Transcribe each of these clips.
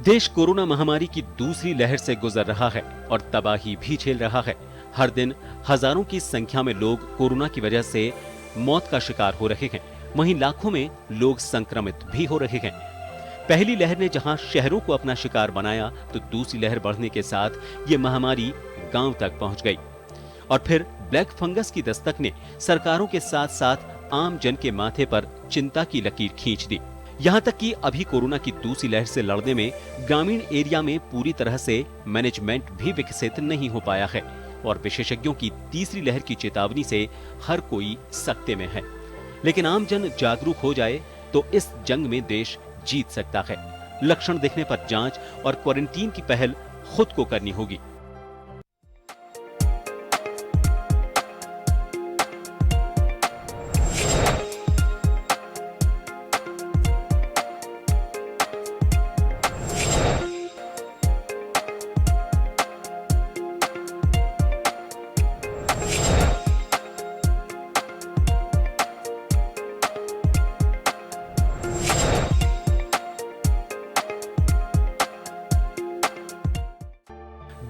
देश कोरोना महामारी की दूसरी लहर से गुजर रहा है और तबाही भी झेल रहा है। हर दिन हजारों की संख्या में लोग कोरोना की वजह से मौत का शिकार हो रहे हैं। वहीं लाखों में लोग संक्रमित भी हो रहे हैं। पहली लहर ने जहां शहरों को अपना शिकार बनाया, तो दूसरी लहर बढ़ने के साथ ये महामारी गांव तक पहुंच गई। और फिर ब्लैक फंगस की दस्तक ने सरकारों के साथ साथ आम जन के माथे पर चिंता की लकीर खींच दी। यहाँ तक कि अभी कोरोना की दूसरी लहर से लड़ने में ग्रामीण एरिया में पूरी तरह से मैनेजमेंट भी विकसित नहीं हो पाया है और विशेषज्ञों की तीसरी लहर की चेतावनी से हर कोई सकते में है। लेकिन आम जन जागरूक हो जाए तो इस जंग में देश जीत सकता है। लक्षण दिखने पर जांच और क्वारंटीन की पहल खुद को करनी होगी।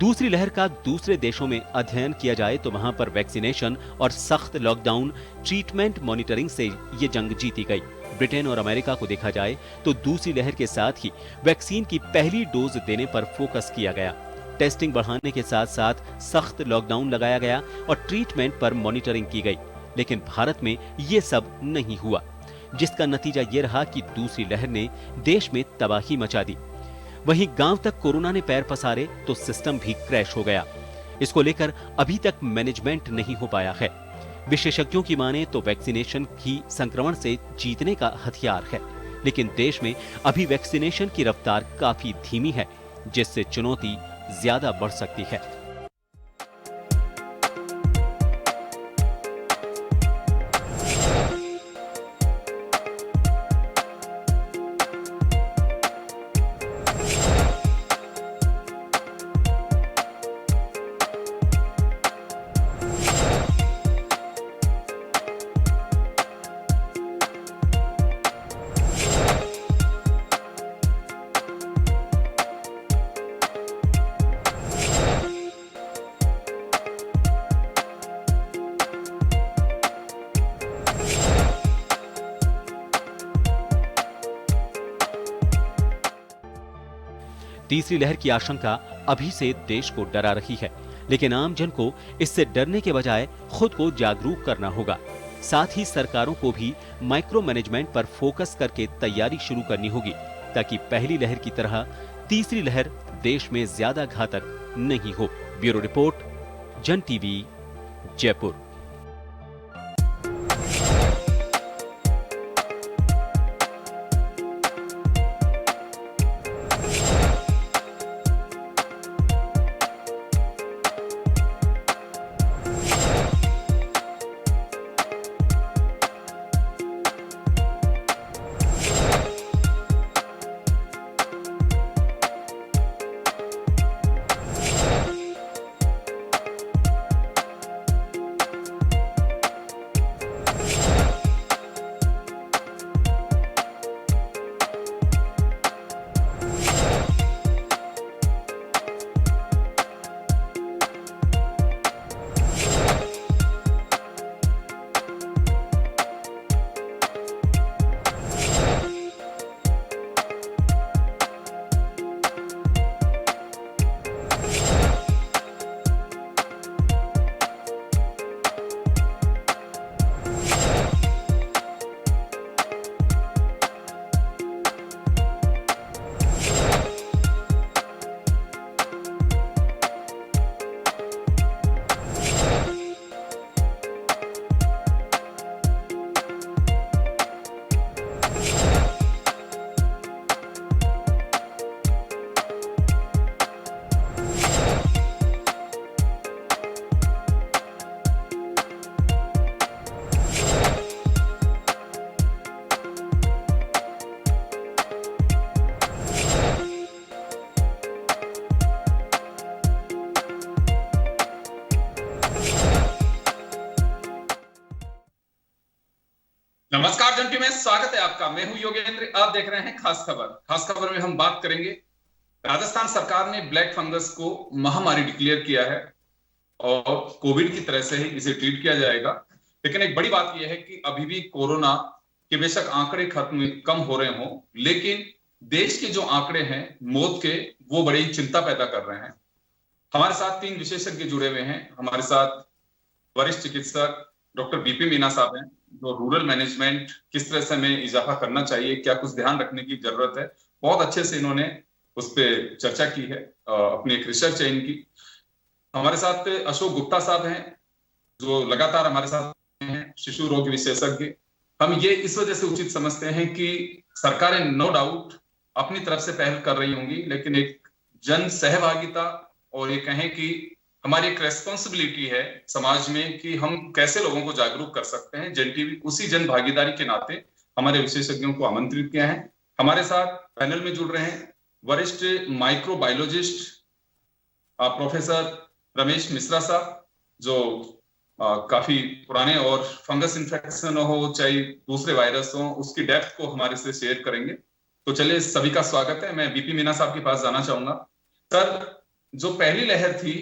दूसरी लहर का दूसरे देशों में अध्ययन किया जाए तो वहां पर वैक्सीनेशन और सख्त लॉकडाउन, ट्रीटमेंट, मॉनिटरिंग से ये जंग जीती गई। ब्रिटेन और अमेरिका को देखा जाए तो दूसरी लहर के साथ ही वैक्सीन की पहली डोज देने पर फोकस किया गया। टेस्टिंग बढ़ाने के साथ साथ सख्त लॉकडाउन लगाया गया और ट्रीटमेंट पर मॉनिटरिंग की गई। लेकिन भारत में ये सब नहीं हुआ, जिसका नतीजा ये रहा कि दूसरी लहर ने देश में तबाही मचा दी। वहीं गांव तक कोरोना ने पैर पसारे तो सिस्टम भी क्रैश हो गया। इसको लेकर अभी तक मैनेजमेंट नहीं हो पाया है। विशेषज्ञों की माने तो वैक्सीनेशन ही संक्रमण से जीतने का हथियार है, लेकिन देश में अभी वैक्सीनेशन की रफ्तार काफी धीमी है, जिससे चुनौती ज्यादा बढ़ सकती है। तीसरी लहर की आशंका अभी से देश को डरा रही है, लेकिन आम जन को इससे डरने के बजाय खुद को जागरूक करना होगा। साथ ही सरकारों को भी माइक्रो मैनेजमेंट पर फोकस करके तैयारी शुरू करनी होगी, ताकि पहली लहर की तरह तीसरी लहर देश में ज्यादा घातक नहीं हो। ब्यूरो रिपोर्ट, जन टीवी, जयपुर। नमस्कार जंटी में स्वागत है आपका। मैं हूं योगेंद्र, आप देख रहे हैं खास खबर। खास खबर में हम बात करेंगे राजस्थान सरकार ने ब्लैक फंगस को महामारी डिक्लेयर किया है और कोविड की तरह से ही इसे ट्रीट किया जाएगा। लेकिन एक बड़ी बात यह है कि अभी भी कोरोना के बेशक आंकड़े कम हो रहे हों, लेकिन देश के जो आंकड़े हैं मौत के, वो बड़ी चिंता पैदा कर रहे हैं। हमारे साथ 3 विशेषज्ञ जुड़े हुए हैं। हमारे साथ वरिष्ठ चिकित्सक डॉक्टर बीपी मीना साहब हैं, जो रूरल मैनेजमेंट किस तरह से हमें इजाफा करना चाहिए, क्या कुछ ध्यान रखने की जरूरत है, बहुत अच्छे से इन्होंने उस पर चर्चा की है, अपनी एक रिसर्च है इनकी। हमारे साथ अशोक गुप्ता साहब हैं, जो लगातार हमारे साथ हैं, शिशु रोग विशेषज्ञ। हम ये इस वजह से उचित समझते हैं कि सरकारें नो डाउट अपनी तरफ से पहल कर रही होंगी, लेकिन एक जन सहभागिता और ये कहें कि हमारी एक रेस्पॉन्सिबिलिटी है समाज में कि हम कैसे लोगों को जागरूक कर सकते हैं। जन टीवी उसी जन भागीदारी के नाते हमारे विशेषज्ञों को आमंत्रित किया है। हमारे साथ पैनल में जुड़ रहे हैं वरिष्ठ माइक्रोबायोलॉजिस्ट प्रोफेसर रमेश मिश्रा साहब, जो काफी पुराने और फंगस इन्फेक्शन हो चाहे दूसरे वायरस हो, उसकी डेप्थ को हमारे से शेयर करेंगे। तो चलिए, सभी का स्वागत है। मैं बीपी मीना साहब के पास जाना चाहूंगा। सर, जो पहली लहर थी,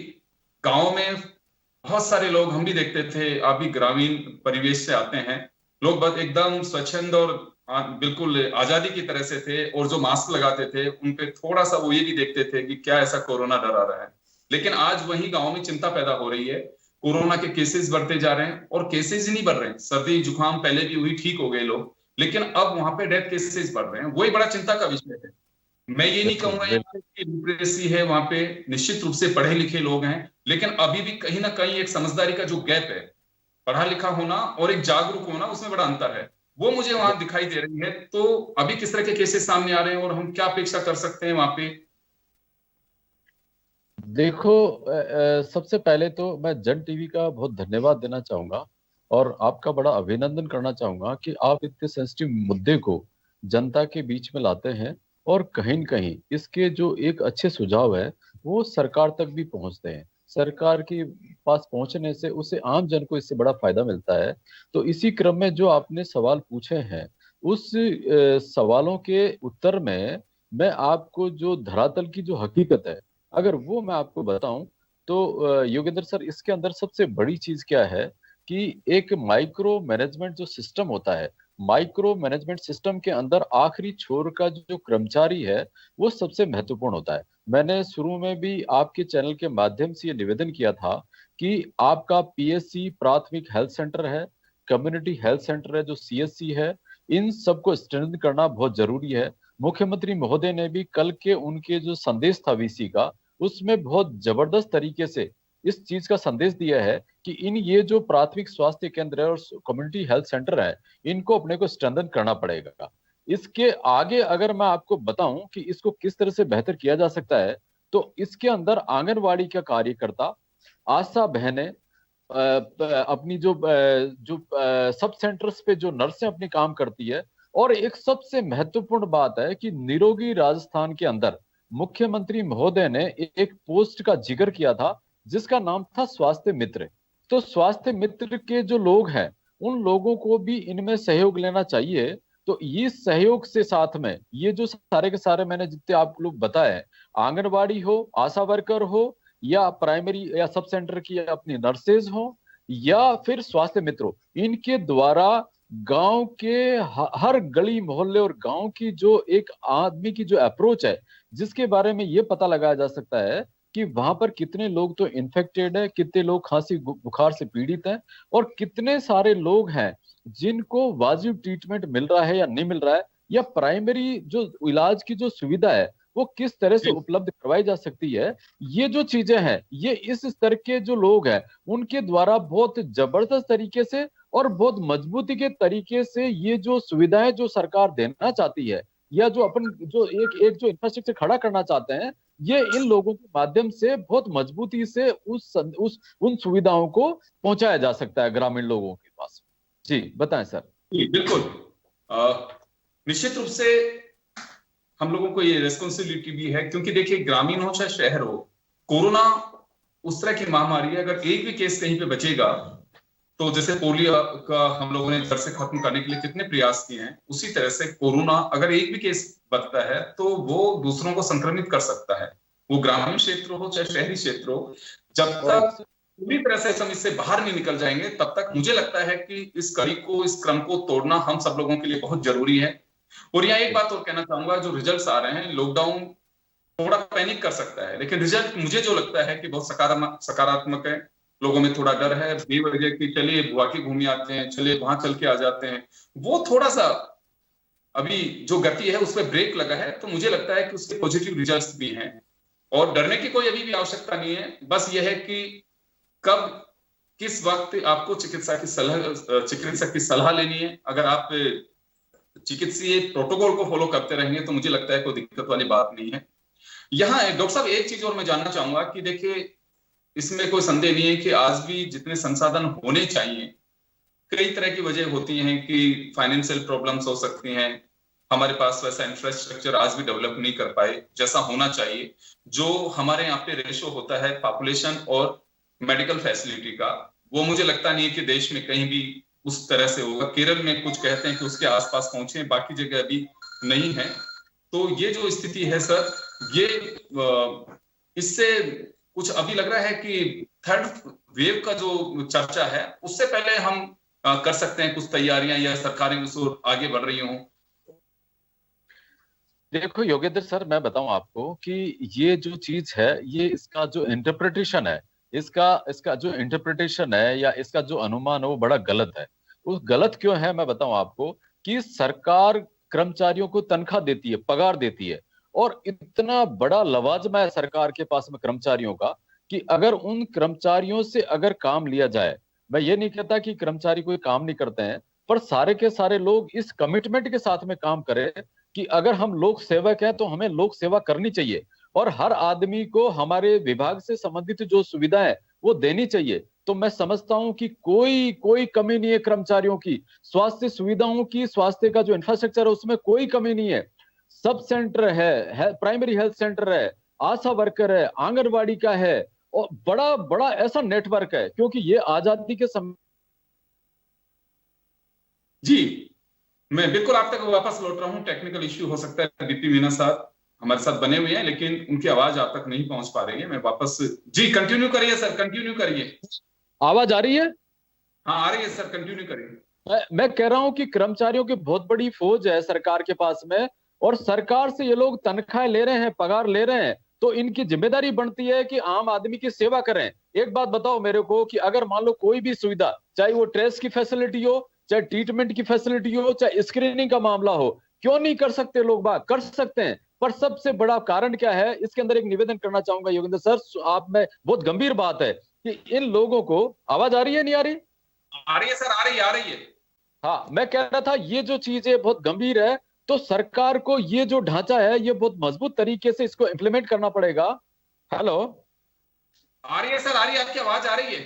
गांव में बहुत सारे लोग, हम भी देखते थे, आप भी ग्रामीण परिवेश से आते हैं, लोग बस एकदम स्वच्छंद और बिल्कुल आजादी की तरह से थे, और जो मास्क लगाते थे उन पे थोड़ा सा वो ये भी देखते थे कि क्या ऐसा कोरोना डरा रहा है। लेकिन आज वही गांव में चिंता पैदा हो रही है, कोरोना के केसेस बढ़ते जा रहे हैं, और केसेस ही नहीं बढ़ रहे हैं, सर्दी जुकाम पहले भी हुई, ठीक हो गए लोग, लेकिन अब वहां पे डेथ केसेस बढ़ रहे हैं। वही बड़ा चिंता का विषय है। मैं ये नहीं बिल्कुल कहूंगा यहाँ बिल्कुल। पे कि लिटरेसी है, वहां पे निश्चित रूप से पढ़े लिखे लोग हैं, लेकिन अभी भी कहीं ना कहीं एक समझदारी का जो गैप है, पढ़ा लिखा होना और एक जागरूक होना, उसमें बड़ा अंतर है, वो मुझे वहां दिखाई दे रही है। तो अभी किस तरह के केसेस सामने आ रहे हैं और हम क्या अपेक्षा कर सकते हैं वहां पे? देखो, सबसे पहले तो मैं जन टीवी का बहुत धन्यवाद देना चाहूंगा और आपका बड़ा अभिनंदन करना चाहूंगा कि आप इतने सेंसिटिव मुद्दे को जनता के बीच में लाते हैं और कहीं न कहीं इसके जो एक अच्छे सुझाव है वो सरकार तक भी पहुंचते हैं। सरकार के पास पहुंचने से उसे आम जन को इससे बड़ा फायदा मिलता है। तो इसी क्रम में जो आपने सवाल पूछे हैं, उस सवालों के उत्तर में मैं आपको जो धरातल की जो हकीकत है, अगर वो मैं आपको बताऊं तो योगेंद्र सर, इसके अंदर सबसे बड़ी चीज क्या है कि एक माइक्रो मैनेजमेंट जो सिस्टम होता है, माइक्रो मैनेजमेंट सिस्टम के अंदर आखिरी छोर का जो कर्मचारी है वो सबसे महत्वपूर्ण होता है। मैंने शुरू में भी आपके चैनल के माध्यम से ये निवेदन किया था कि आपका पीएससी प्राथमिक हेल्थ सेंटर है, कम्युनिटी हेल्थ सेंटर है जो सीएससी है, इन सबको स्ट्रेंथन करना बहुत जरूरी है। मुख्यमंत्री महोदय ने भी कल के उनके जो संदेश था वीसी का, उसमें बहुत जबरदस्त तरीके से इस चीज का संदेश दिया है कि इन ये जो प्राथमिक स्वास्थ्य केंद्र है और कम्युनिटी हेल्थ सेंटर है, इनको अपने को स्ट्रेंथन करना पड़ेगा। इसके आगे अगर मैं आपको बताऊं कि इसको किस तरह से बेहतर किया जा सकता है, तो इसके अंदर आंगनवाड़ी का कार्यकर्ता, आशा बहनें, अपनी जो सब सेंटर्स पे जो नर्सें अपनी काम करती है, और एक सबसे महत्वपूर्ण बात है कि निरोगी राजस्थान के अंदर मुख्यमंत्री महोदय ने एक पोस्ट का जिक्र किया था जिसका नाम था स्वास्थ्य मित्र। तो स्वास्थ्य मित्र के जो लोग हैं, उन लोगों को भी इनमें सहयोग लेना चाहिए। तो ये सहयोग से साथ में ये जो सारे के सारे मैंने जितने आप लोग बताए, आंगनबाड़ी हो, आशा वर्कर हो, या प्राइमरी या सब सेंटर की अपनी नर्सेज हो, या फिर स्वास्थ्य मित्रों, इनके द्वारा गांव के हर गली मोहल्ले और गांव की जो एक आदमी की जो अप्रोच है, जिसके बारे में ये पता लगाया जा सकता है कि वहां पर कितने लोग तो इन्फेक्टेड है, कितने लोग खांसी बुखार से पीड़ित हैं, और कितने सारे लोग हैं जिनको वाजिब ट्रीटमेंट मिल रहा है या नहीं मिल रहा है, या प्राइमरी जो इलाज की जो सुविधा है वो किस तरह से जी उपलब्ध करवाई जा सकती है। ये जो चीजें हैं, ये इस स्तर के जो लोग हैं उनके द्वारा बहुत जबरदस्त तरीके से और बहुत मजबूती के तरीके से ये जो सुविधाएं जो सरकार देना चाहती है, या जो अपन जो एक एक जो इंफ्रास्ट्रक्चर खड़ा करना चाहते हैं, ये इन लोगों के माध्यम से बहुत मजबूती से उस उन सुविधाओं को पहुंचाया जा सकता है ग्रामीण लोगों के पास। जी बताएं सर। जी, बिल्कुल। निश्चित रूप से हम लोगों को ये रेस्पॉन्सिबिलिटी भी है, क्योंकि देखिए, ग्रामीण हो चाहे शहर हो, कोरोना उस तरह की महामारी है, अगर एक भी केस कहीं पे बचेगा तो जैसे पोलियो का हम लोगों ने जड़ से खत्म करने के लिए कितने प्रयास किए हैं, उसी तरह से कोरोना अगर एक भी केस बनता है तो वो दूसरों को संक्रमित कर सकता है, वो ग्रामीण क्षेत्र हो चाहे शहरी क्षेत्र हो। जब तक पूरी तरह से हम इससे बाहर नहीं निकल जाएंगे तब तक मुझे लगता है कि इस कड़ी को, इस क्रम को तोड़ना हम सब लोगों के लिए बहुत जरूरी है। और यहाँ एक बात और कहना चाहूंगा, जो रिजल्ट्स आ रहे हैं, लॉकडाउन थोड़ा पैनिक कर सकता है, लेकिन रिजल्ट मुझे जो लगता है कि बहुत सकारात्मक है। लोगों में थोड़ा डर है बेवजह कि चलिए बुआ की घूमी आते हैं, चलिए वहां चल के आ जाते हैं, वो थोड़ा सा अभी जो गति है उस पर ब्रेक लगा है, तो मुझे लगता है कि उसके पॉजिटिव रिजल्ट्स भी हैं और डरने की कोई अभी भी आवश्यकता नहीं है। बस यह है कि कब किस वक्त आपको चिकित्सक की सलाह लेनी है। अगर आप चिकित्सीय प्रोटोकॉल को फॉलो करते रहेंगे तो मुझे लगता है कोई दिक्कत वाली बात नहीं है। यहाँ डॉक्टर साहब एक चीज और मैं जानना चाहूंगा कि देखिए, इसमें कोई संदेह नहीं है कि आज भी जितने संसाधन होने चाहिए, कई तरह की वजह होती हैं कि फाइनेंशियल प्रॉब्लम्स हो सकती हैं, हमारे पास वैसा इंफ्रास्ट्रक्चर आज भी डेवलप नहीं कर पाए जैसा होना चाहिए। जो हमारे यहाँ पे रेशो होता है पॉपुलेशन और मेडिकल फैसिलिटी का, वो मुझे लगता नहीं है कि देश में कहीं भी उस तरह से होगा। केरल में कुछ कहते हैं कि उसके आसपास पहुंचे, बाकी जगह अभी नहीं है। तो ये जो स्थिति है सर, ये इससे कुछ अभी लग रहा है कि थर्ड वेव का जो चर्चा है उससे पहले हम कर सकते हैं कुछ तैयारियां, या सरकारें उस ओर आगे बढ़ रही हों। देखो योगेंद्र सर, मैं बताऊं आपको कि ये जो चीज है, ये इसका जो इंटरप्रिटेशन है, इसका जो इंटरप्रिटेशन है या इसका जो अनुमान है वो बड़ा गलत है। वो गलत क्यों है मैं बताऊं आपको कि सरकार कर्मचारियों को तनख्वाह देती है, पगार देती है, और इतना बड़ा लवाजमा है सरकार के पास में कर्मचारियों का कि अगर उन कर्मचारियों से अगर काम लिया जाए, मैं ये नहीं कहता कि कर्मचारी कोई काम नहीं करते हैं, पर सारे के सारे लोग इस कमिटमेंट के साथ में काम करें कि अगर हम लोक सेवक हैं तो हमें लोक सेवा करनी चाहिए और हर आदमी को हमारे विभाग से संबंधित जो सुविधा है वो देनी चाहिए। तो मैं समझता हूं कि कोई कोई कमी नहीं है कर्मचारियों की, स्वास्थ्य सुविधाओं की, स्वास्थ्य का जो इंफ्रास्ट्रक्चर है उसमें कोई कमी नहीं है। सब सेंटर है, प्राइमरी हेल्थ सेंटर है, आशा वर्कर है, आंगनबाड़ी का है, और बड़ा बड़ा ऐसा नेटवर्क है, क्योंकि ये आजादी के समय। जी, मैं बिल्कुल आप तक वापस लौट रहा हूं। टेक्निकल इश्यू हो सकता है, बीपी मीना साहब हमारे साथ बने हुए हैं लेकिन उनकी आवाज आप तक नहीं पहुंच पा रही है। मैं वापस, जी कंटिन्यू करिए सर, कंटिन्यू करिए। आवाज आ रही है? हाँ आ रही है सर, कंटिन्यू करिए। मैं कह रहा हूं कि कर्मचारियों की बहुत बड़ी फौज है सरकार के पास में, और सरकार से ये लोग तनख्वाह ले रहे हैं, पगार ले रहे हैं, तो इनकी जिम्मेदारी बनती है कि आम आदमी की सेवा करें। एक बात बताओ मेरे को कि अगर मान लो कोई भी सुविधा, चाहे वो टेस्ट की फैसिलिटी हो, चाहे ट्रीटमेंट की फैसिलिटी हो, चाहे स्क्रीनिंग का मामला हो, क्यों नहीं कर सकते? लोग बात कर सकते हैं, पर सबसे बड़ा कारण क्या है? इसके अंदर एक निवेदन करना चाहूंगा योगेंद्र सर, आप में बहुत गंभीर बात है कि इन लोगों को, आवाज आ रही है नहीं आ रही? आ रही है सर, आ रही है। हाँ, मैं कह रहा था ये जो चीज है बहुत गंभीर है, तो सरकार को ये जो ढांचा है ये बहुत मजबूत तरीके से इसको इंप्लीमेंट करना पड़ेगा। हेलो, आ रही है सर, आ रही है, आपकी आवाज आ रही है।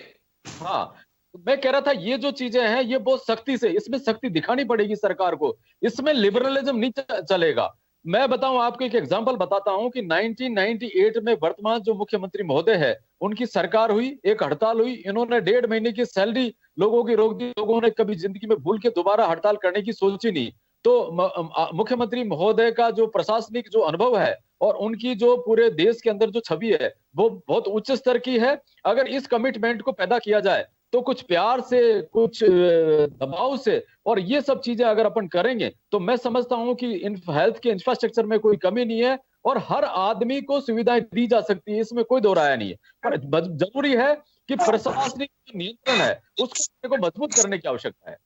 हाँ, मैं कह रहा था ये जो चीजें हैं ये बहुत सख्ती से, इसमें सख्ती दिखानी पड़ेगी सरकार को, इसमें लिबरलिज्म नहीं चलेगा। मैं बताऊं आपको, एक एग्जांपल बताता हूं कि 1998 में वर्तमान जो मुख्यमंत्री महोदय है उनकी सरकार हुई, एक हड़ताल हुई, इन्होंने 1.5 महीने की सैलरी लोगों की रोक दी। लोगों ने कभी जिंदगी में भूल के दोबारा हड़ताल करने की सोची नहीं। तो मुख्यमंत्री महोदय का जो प्रशासनिक जो अनुभव है और उनकी जो पूरे देश के अंदर जो छवि है वो बहुत उच्च स्तर की है। अगर इस कमिटमेंट को पैदा किया जाए तो कुछ प्यार से, कुछ दबाव से, और ये सब चीजें अगर अपन करेंगे तो मैं समझता हूं कि हेल्थ के इंफ्रास्ट्रक्चर में कोई कमी नहीं है और हर आदमी को सुविधाएं दी जा सकती है, इसमें कोई दो राय नहीं है। पर जरूरी है कि प्रशासनिक नियंत्रण है उसको मजबूत करने की आवश्यकता है।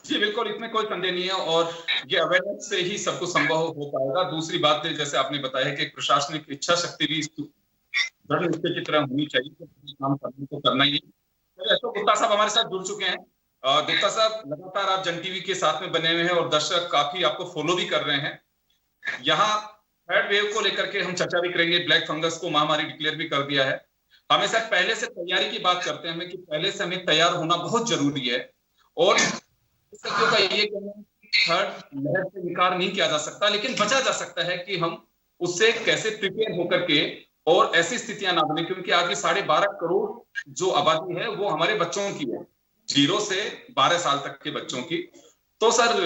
जी बिल्कुल, इसमें कोई संदेह नहीं है और ये अवेयरनेस से ही सब कुछ संभव हो पाएगा। दूसरी बात है, जैसे आपने बताया कि प्रशासनिक इच्छा शक्ति भी दृढ़ निश्चय की तरह होनी चाहिए, तो काम करने को करना ही है। तो गुप्ता साहब हमारे साथ जुड़ चुके हैं। गुप्ता साहब, लगातार आप जन टीवी के साथ में बने हुए हैं और दर्शक काफी आपको फॉलो भी कर रहे हैं। यहाँ थर्ड वेव को लेकर के हम चर्चा भी करेंगे। ब्लैक फंगस को महामारी डिक्लेयर भी कर दिया है। हमेशा पहले से तैयारी की बात करते हैं कि पहले से हमें तैयार होना बहुत जरूरी है और का ये कहना है कि थर्ड लहर से इनकार नहीं किया जा सकता, लेकिन बचा जा सकता है कि हम उससे कैसे प्रिपेयर होकर के और ऐसी स्थितियां ना बने, क्योंकि आज भी 12.5 करोड़ जो आबादी है वो हमारे बच्चों की है 0 से 12 साल तक के बच्चों की। तो सर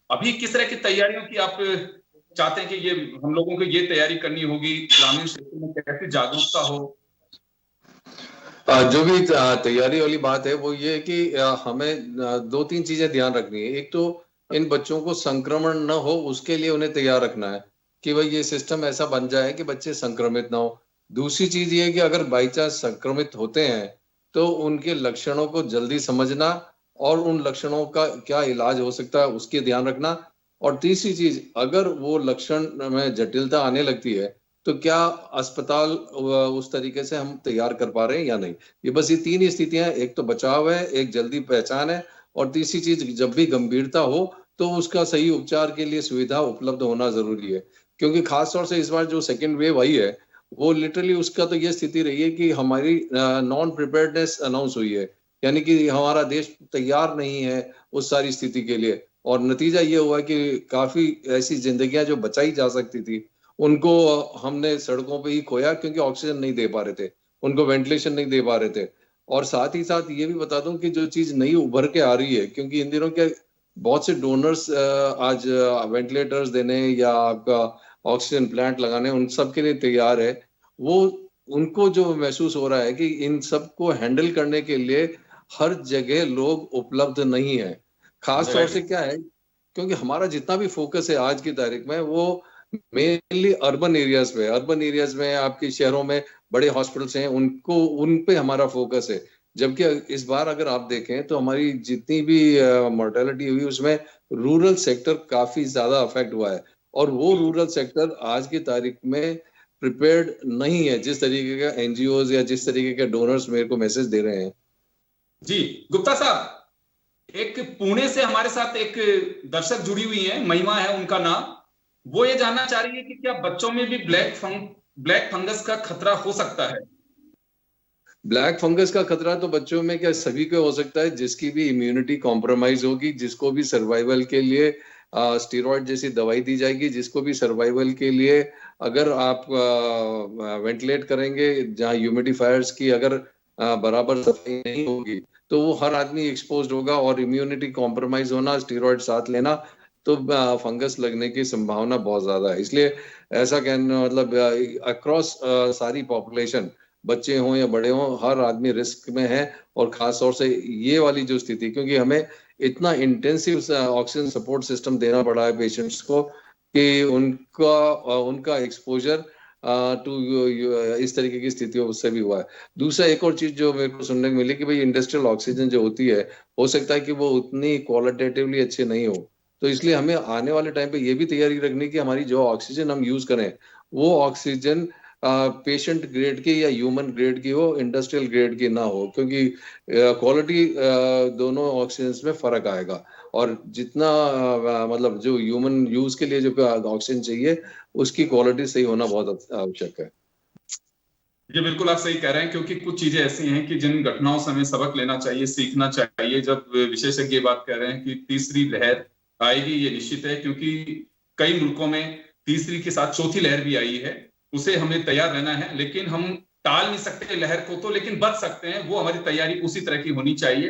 अभी किस तरह की तैयारियों की आप चाहते हैं कि ये हम लोगों को ये तैयारी करनी होगी, ग्रामीण क्षेत्र में कैसे जागरूकता हो? जो भी तैयारी वाली बात है वो ये है कि हमें दो तीन चीजें ध्यान रखनी है। एक तो इन बच्चों को संक्रमण न हो उसके लिए उन्हें तैयार रखना है कि भाई ये सिस्टम ऐसा बन जाए कि बच्चे संक्रमित ना हो। दूसरी चीज ये है कि अगर बाई चांस संक्रमित होते हैं तो उनके लक्षणों को जल्दी समझना और उन लक्षणों का क्या इलाज हो सकता है उसके ध्यान रखना। और तीसरी चीज, अगर वो लक्षण में जटिलता आने लगती है तो क्या अस्पताल उस तरीके से हम तैयार कर पा रहे हैं या नहीं। ये बस ये तीन ही स्थितियां, एक तो बचाव है, एक जल्दी पहचान है, और तीसरी चीज जब भी गंभीरता हो तो उसका सही उपचार के लिए सुविधा उपलब्ध होना जरूरी है। क्योंकि खास तौर से इस बार जो सेकेंड वेव आई है वो लिटरली उसका तो ये स्थिति रही है कि हमारी नॉन प्रिपेयर्डनेस अनाउंस हुई है, यानी कि हमारा देश तैयार नहीं है उस सारी स्थिति के लिए। और नतीजा ये हुआ कि काफी ऐसी जिंदगियां जो बचाई जा सकती थी उनको हमने सड़कों पे ही खोया, क्योंकि ऑक्सीजन नहीं दे पा रहे थे, उनको वेंटिलेशन नहीं दे पा रहे थे। और साथ ही साथ ये भी बता दूं कि जो चीज नई उभर के आ रही है, क्योंकि इन दिनों के बहुत से डोनर्स आज वेंटिलेटर्स देने या आपका ऑक्सीजन प्लांट लगाने उन सब के लिए तैयार है। वो उनको जो महसूस हो रहा है कि इन सबको हैंडल करने के लिए हर जगह लोग उपलब्ध नहीं है। खास तौर से क्या है, क्योंकि हमारा जितना भी फोकस है आज की तारीख में वो मेनली अर्बन एरियाज में, अर्बन एरियाज में आपके शहरों में बड़े हॉस्पिटल्स हैं उनको, उन पे हमारा फोकस है। जबकि इस बार अगर आप देखें तो हमारी जितनी भी मोर्टेलिटी हुई उसमें रूरल सेक्टर काफी ज्यादा अफेक्ट हुआ है, और वो रूरल सेक्टर आज की तारीख में प्रिपेयर्ड नहीं है जिस तरीके का एनजीओज या जिस तरीके के डोनर्स मेरे को मैसेज दे रहे हैं। जी गुप्ता साहब, एक पुणे से हमारे साथ एक दर्शक जुड़ी हुई है, महिमा है उनका नाम। वो ये जानना चाह रही है कि क्या बच्चों में भी ब्लैक फंगस का खतरा हो सकता है? ब्लैक फंगस का खतरा तो बच्चों में क्या सभी को हो सकता है, जिसकी भी इम्यूनिटी कॉम्प्रोमाइज होगी, जिसको भी सर्वाइवल के लिए स्टेरॉइड जैसी दवाई दी जाएगी, जिसको भी सर्वाइवल के लिए अगर आप वेंटिलेट करेंगे, जहाँ ह्यूमिडिफायर्स की अगर बराबर सफाई नहीं होगी तो वो हर आदमी एक्सपोज्ड होगा, और इम्यूनिटी कॉम्प्रोमाइज होना, स्टेरॉइड साथ लेना, तो फंगस लगने की संभावना बहुत ज्यादा है। इसलिए ऐसा कहना मतलब अक्रॉस सारी पॉपुलेशन, बच्चे हों या बड़े हों, हर आदमी रिस्क में है। और खास तौर से ये वाली जो स्थिति, क्योंकि हमें इतना इंटेंसिव ऑक्सीजन सपोर्ट सिस्टम देना पड़ा है पेशेंट्स को कि उनका एक्सपोजर टू इस तरीके की स्थितियों उससे भी हुआ है। दूसरा एक और चीज जो मेरे को सुनने को मिली कि भाई इंडस्ट्रियल ऑक्सीजन जो होती है, हो सकता है कि वो उतनी क्वालिटेटिवली अच्छी नहीं हो, तो इसलिए हमें आने वाले टाइम पे ये भी तैयारी रखनी कि हमारी जो ऑक्सीजन हम यूज करें वो ऑक्सीजन पेशेंट ग्रेड की या ह्यूमन ग्रेड की हो, इंडस्ट्रियल ग्रेड की ना हो, क्योंकि क्वालिटी दोनों ऑक्सीजन में फर्क आएगा। और जितना मतलब जो ह्यूमन यूज के लिए जो ऑक्सीजन चाहिए उसकी क्वालिटी सही होना बहुत आवश्यक है। ये बिल्कुल आप सही कह रहे हैं, क्योंकि कुछ चीजें ऐसी हैं कि जिन घटनाओं से हमें सबक लेना चाहिए, सीखना चाहिए। जब विशेषज्ञ बात कर रहे हैं कि तीसरी लहर आएगी, ये निश्चित है, क्योंकि कई मुल्कों में तीसरी के साथ चौथी लहर भी आई है, उसे हमें तैयार रहना है। लेकिन हम टाल नहीं सकते लहर को तो, लेकिन बच सकते हैं, वो हमारी तैयारी उसी तरह की होनी चाहिए।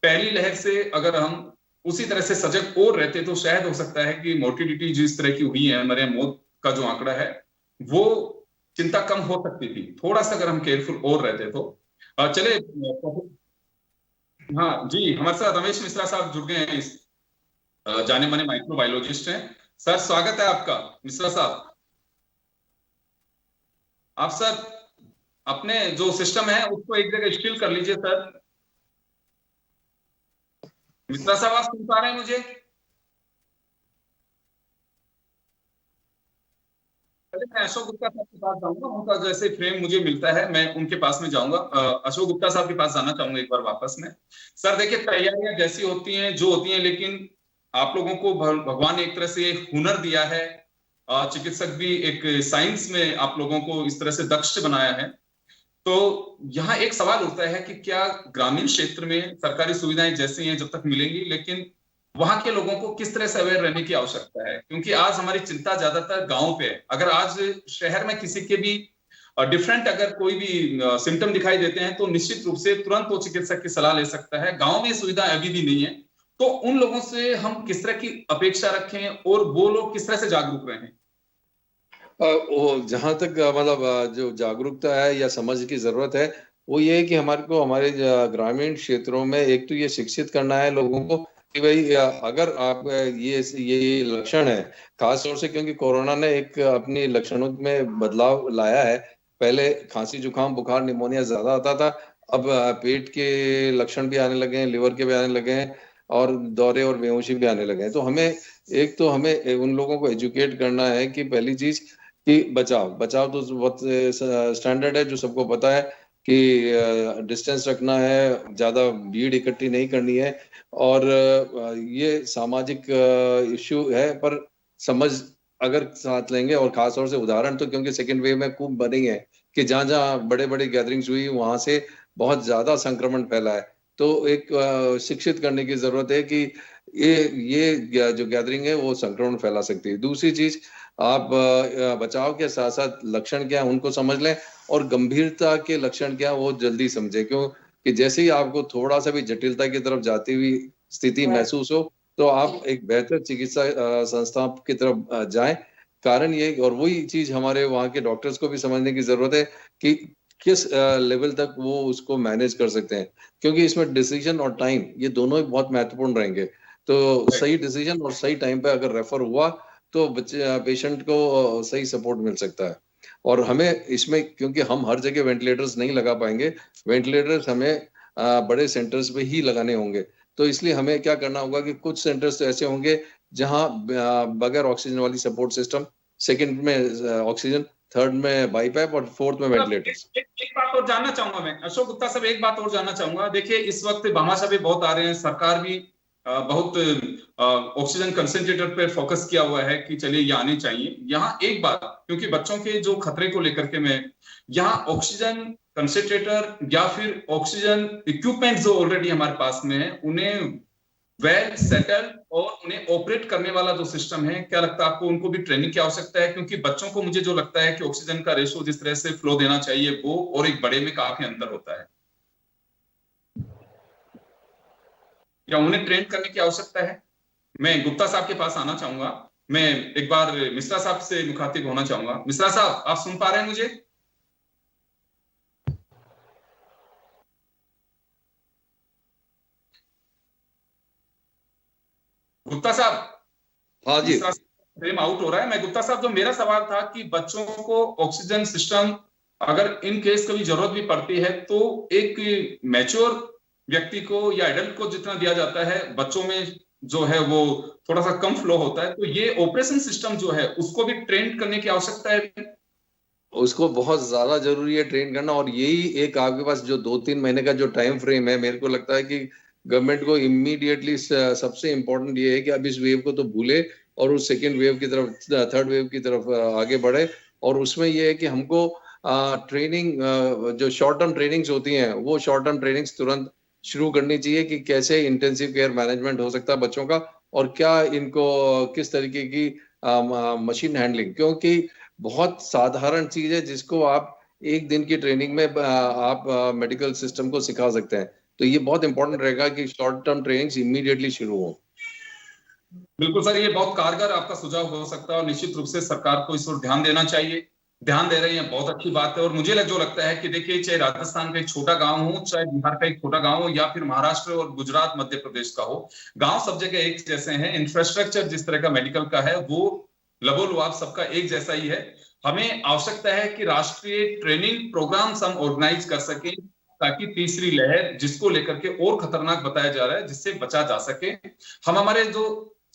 पहली लहर से अगर हम उसी तरह से सजग और रहते तो शायद हो सकता है कि मोर्टिलिटी जिस तरह की हुई है, हमारे मौत का जो आंकड़ा है वो चिंता कम हो सकती थी, थोड़ा सा अगर हम केयरफुल और रहते तो। चले, हाँ जी, हमारे साथ रमेश मिश्रा साहब जुड़ गए हैं, इस जाने माने माइक्रोबायोलॉजिस्ट हैं। सर स्वागत है आपका मिश्रा साहब। आप सर अपने जो सिस्टम है उसको एक जगह स्टिल कर लीजिए सर। मिश्रा साहब आप सुन पा रहे हैं मुझे? मैं अशोक गुप्ता साहब के पास जाऊंगा, उनका जैसे फ्रेम मुझे मिलता है मैं उनके पास में जाऊंगा। अशोक गुप्ता साहब के पास जाना चाहूंगा एक बार वापस में। सर देखिए, तैयारियां जैसी होती हैं जो होती हैं, लेकिन आप लोगों को भगवान ने एक तरह से हुनर दिया है, चिकित्सक भी एक साइंस में आप लोगों को इस तरह से दक्ष बनाया है। तो यहाँ एक सवाल उठता है कि क्या ग्रामीण क्षेत्र में सरकारी सुविधाएं जैसी हैं जब तक मिलेंगी, लेकिन वहां के लोगों को किस तरह से अवेयर रहने की आवश्यकता है? क्योंकि आज हमारी चिंता ज्यादातर गांव पे है। अगर आज शहर में किसी के भी डिफरेंट अगर कोई भी सिम्टम दिखाई देते हैं तो निश्चित रूप से तुरंत वो चिकित्सक की सलाह ले सकता है। गांव में सुविधा अभी भी नहीं है, तो उन लोगों से हम किस तरह की अपेक्षा रखें और वो लोग किस तरह से जागरूक रहें? वो जहां तक मतलब जो जागरूकता है या समझ की जरूरत है, वो ये है कि हमारे को हमारे ग्रामीण क्षेत्रों में एक तो ये शिक्षित करना है लोगों को कि भाई अगर आप ये लक्षण है, खास तौर से क्योंकि कोरोना ने एक अपनी लक्षणों में बदलाव लाया है। पहले खांसी जुकाम बुखार निमोनिया ज्यादा आता था, अब पेट के लक्षण भी आने लगे हैं, लिवर के भी आने लगे हैं और दौरे और बेहोशी भी आने लगे हैं। तो हमें उन लोगों को एजुकेट करना है कि पहली चीज कि बचाव तो बहुत स्टैंडर्ड है, जो सबको पता है कि डिस्टेंस रखना है, ज्यादा भीड़ इकट्ठी नहीं करनी है और ये सामाजिक इश्यू है, पर समझ अगर साथ लेंगे और खास तौर से उदाहरण तो क्योंकि सेकेंड वेव में खूब बनी है कि जहां जहां बड़े बड़े गैदरिंग्स हुई वहां से बहुत ज्यादा संक्रमण फैला है। तो एक शिक्षित करने की जरूरत है कि ये जो गैदरिंग है वो संक्रमण फैला सकती है। दूसरी चीज, आप बचाव के साथ साथ लक्षण क्या है उनको समझ लें और गंभीरता के लक्षण क्या वो जल्दी समझे, क्यों कि जैसे ही आपको थोड़ा सा भी जटिलता की तरफ जाती हुई स्थिति महसूस हो तो आप एक बेहतर चिकित्सा संस्था की तरफ जाएं। कारण ये, और वही चीज हमारे वहाँ के डॉक्टर्स को भी समझने की जरूरत है कि किस लेवल तक वो उसको मैनेज कर सकते हैं, क्योंकि इसमें डिसीजन और टाइम ये दोनों ही बहुत महत्वपूर्ण रहेंगे। तो सही डिसीजन और सही टाइम पे अगर रेफर हुआ तो बच्चे पेशेंट को सही सपोर्ट मिल सकता है। और हमें इसमें, क्योंकि हम हर जगह वेंटिलेटर्स नहीं लगा पाएंगे, वेंटिलेटर्स हमें बड़े सेंटर्स पे ही लगाने होंगे। तो इसलिए हमें क्या करना होगा कि कुछ सेंटर्स तो ऐसे होंगे जहां बगैर ऑक्सीजन वाली सपोर्ट सिस्टम, सेकंड में ऑक्सीजन, थर्ड में बाईपैप और फोर्थ में वेंटिलेटर्स। एक बात और जानना चाहूंगा मैं, अशोक गुप्ता साहब, एक बात और जानना चाहूंगा। देखिए इस वक्त भामाशाह भी बहुत आ रहे हैं, सरकार भी बहुत ऑक्सीजन कंसेंट्रेटर पे फोकस किया हुआ है कि चलिए ये आने चाहिए। यहाँ एक बात, क्योंकि बच्चों के जो खतरे को लेकर के मैं यहाँ ऑक्सीजन कंसेंट्रेटर या फिर ऑक्सीजन इक्विपमेंट जो ऑलरेडी हमारे पास में है उन्हें वेल सेटल और उन्हें ऑपरेट करने वाला जो सिस्टम है, क्या लगता है आपको उनको भी ट्रेनिंग की आवश्यकता है? क्योंकि बच्चों को मुझे जो लगता है कि ऑक्सीजन का रेशो जिस तरह से फ्लो देना चाहिए वो और एक बड़े में काफी अंतर होता है, या उन्हें ट्रेन करने की आवश्यकता है? मैं गुप्ता साहब के पास आना चाहूंगा। मैं एक बार मिश्रा साहब से मुखातिब होना चाहूंगा। मिश्रा साहब, आप सुन पा रहे हैं मुझे? गुप्ता साहब। हाँ जी। फ्रेम आउट हो रहा है। मैं गुप्ता साहब, जो मेरा सवाल था कि बच्चों को ऑक्सीजन सिस्टम अगर इन केस कभी जरूरत भी पड़ती है तो एक मैच्योर व्यक्ति को या एडल्ट को जितना दिया जाता है, बच्चों में जो है वो थोड़ा सा कम फ्लो होता है, तो ये ऑपरेशन सिस्टम जो है उसको भी ट्रेन करने की आवश्यकता है। उसको बहुत ज्यादा जरूरी है ट्रेन करना, और यही एक आपके पास जो 2-3 महीने का जो टाइम फ्रेम है, मेरे को लगता है कि गवर्नमेंट को इमीडिएटली सबसे इंपॉर्टेंट ये है कि अब इस वेव को तो भूले और उस सेकेंड वेव की तरफ, थर्ड वेव की तरफ आगे बढ़े। और उसमें ये है कि हमको ट्रेनिंग, जो शॉर्ट टर्म ट्रेनिंग्स होती हैं वो शॉर्ट टर्म ट्रेनिंग्स तुरंत शुरू करनी चाहिए कि कैसे इंटेंसिव केयर मैनेजमेंट हो सकता है बच्चों का, और क्या इनको किस तरीके की मशीन हैंडलिंग, क्योंकि बहुत साधारण चीज है जिसको आप एक दिन की ट्रेनिंग में आप मेडिकल सिस्टम को सिखा सकते हैं। तो ये बहुत इंपॉर्टेंट रहेगा कि शॉर्ट टर्म ट्रेनिंग्स इमीडिएटली शुरू हो। बिल्कुल सर, ये बहुत कारगर आपका सुझाव हो सकता है और निश्चित रूप से सरकार को इस ओर ध्यान देना चाहिए। ध्यान दे रही है, बहुत अच्छी बात है। और मुझे जो लगता है कि देखिए, चाहे राजस्थान का एक छोटा गांव हो, चाहे बिहार का एक छोटा गांव हो, या फिर महाराष्ट्र और गुजरात मध्य प्रदेश का हो, गांव सब जगह एक जैसे हैं। इंफ्रास्ट्रक्चर जिस तरह का मेडिकल का है वो लबोलुआब सबका एक जैसा ही है। हमें आवश्यकता है कि राष्ट्रीय ट्रेनिंग प्रोग्राम्स हम ऑर्गेनाइज कर सकें ताकि तीसरी लहर, जिसको लेकर के और खतरनाक बताया जा रहा है, जिससे बचा जा सके, हम हमारे जो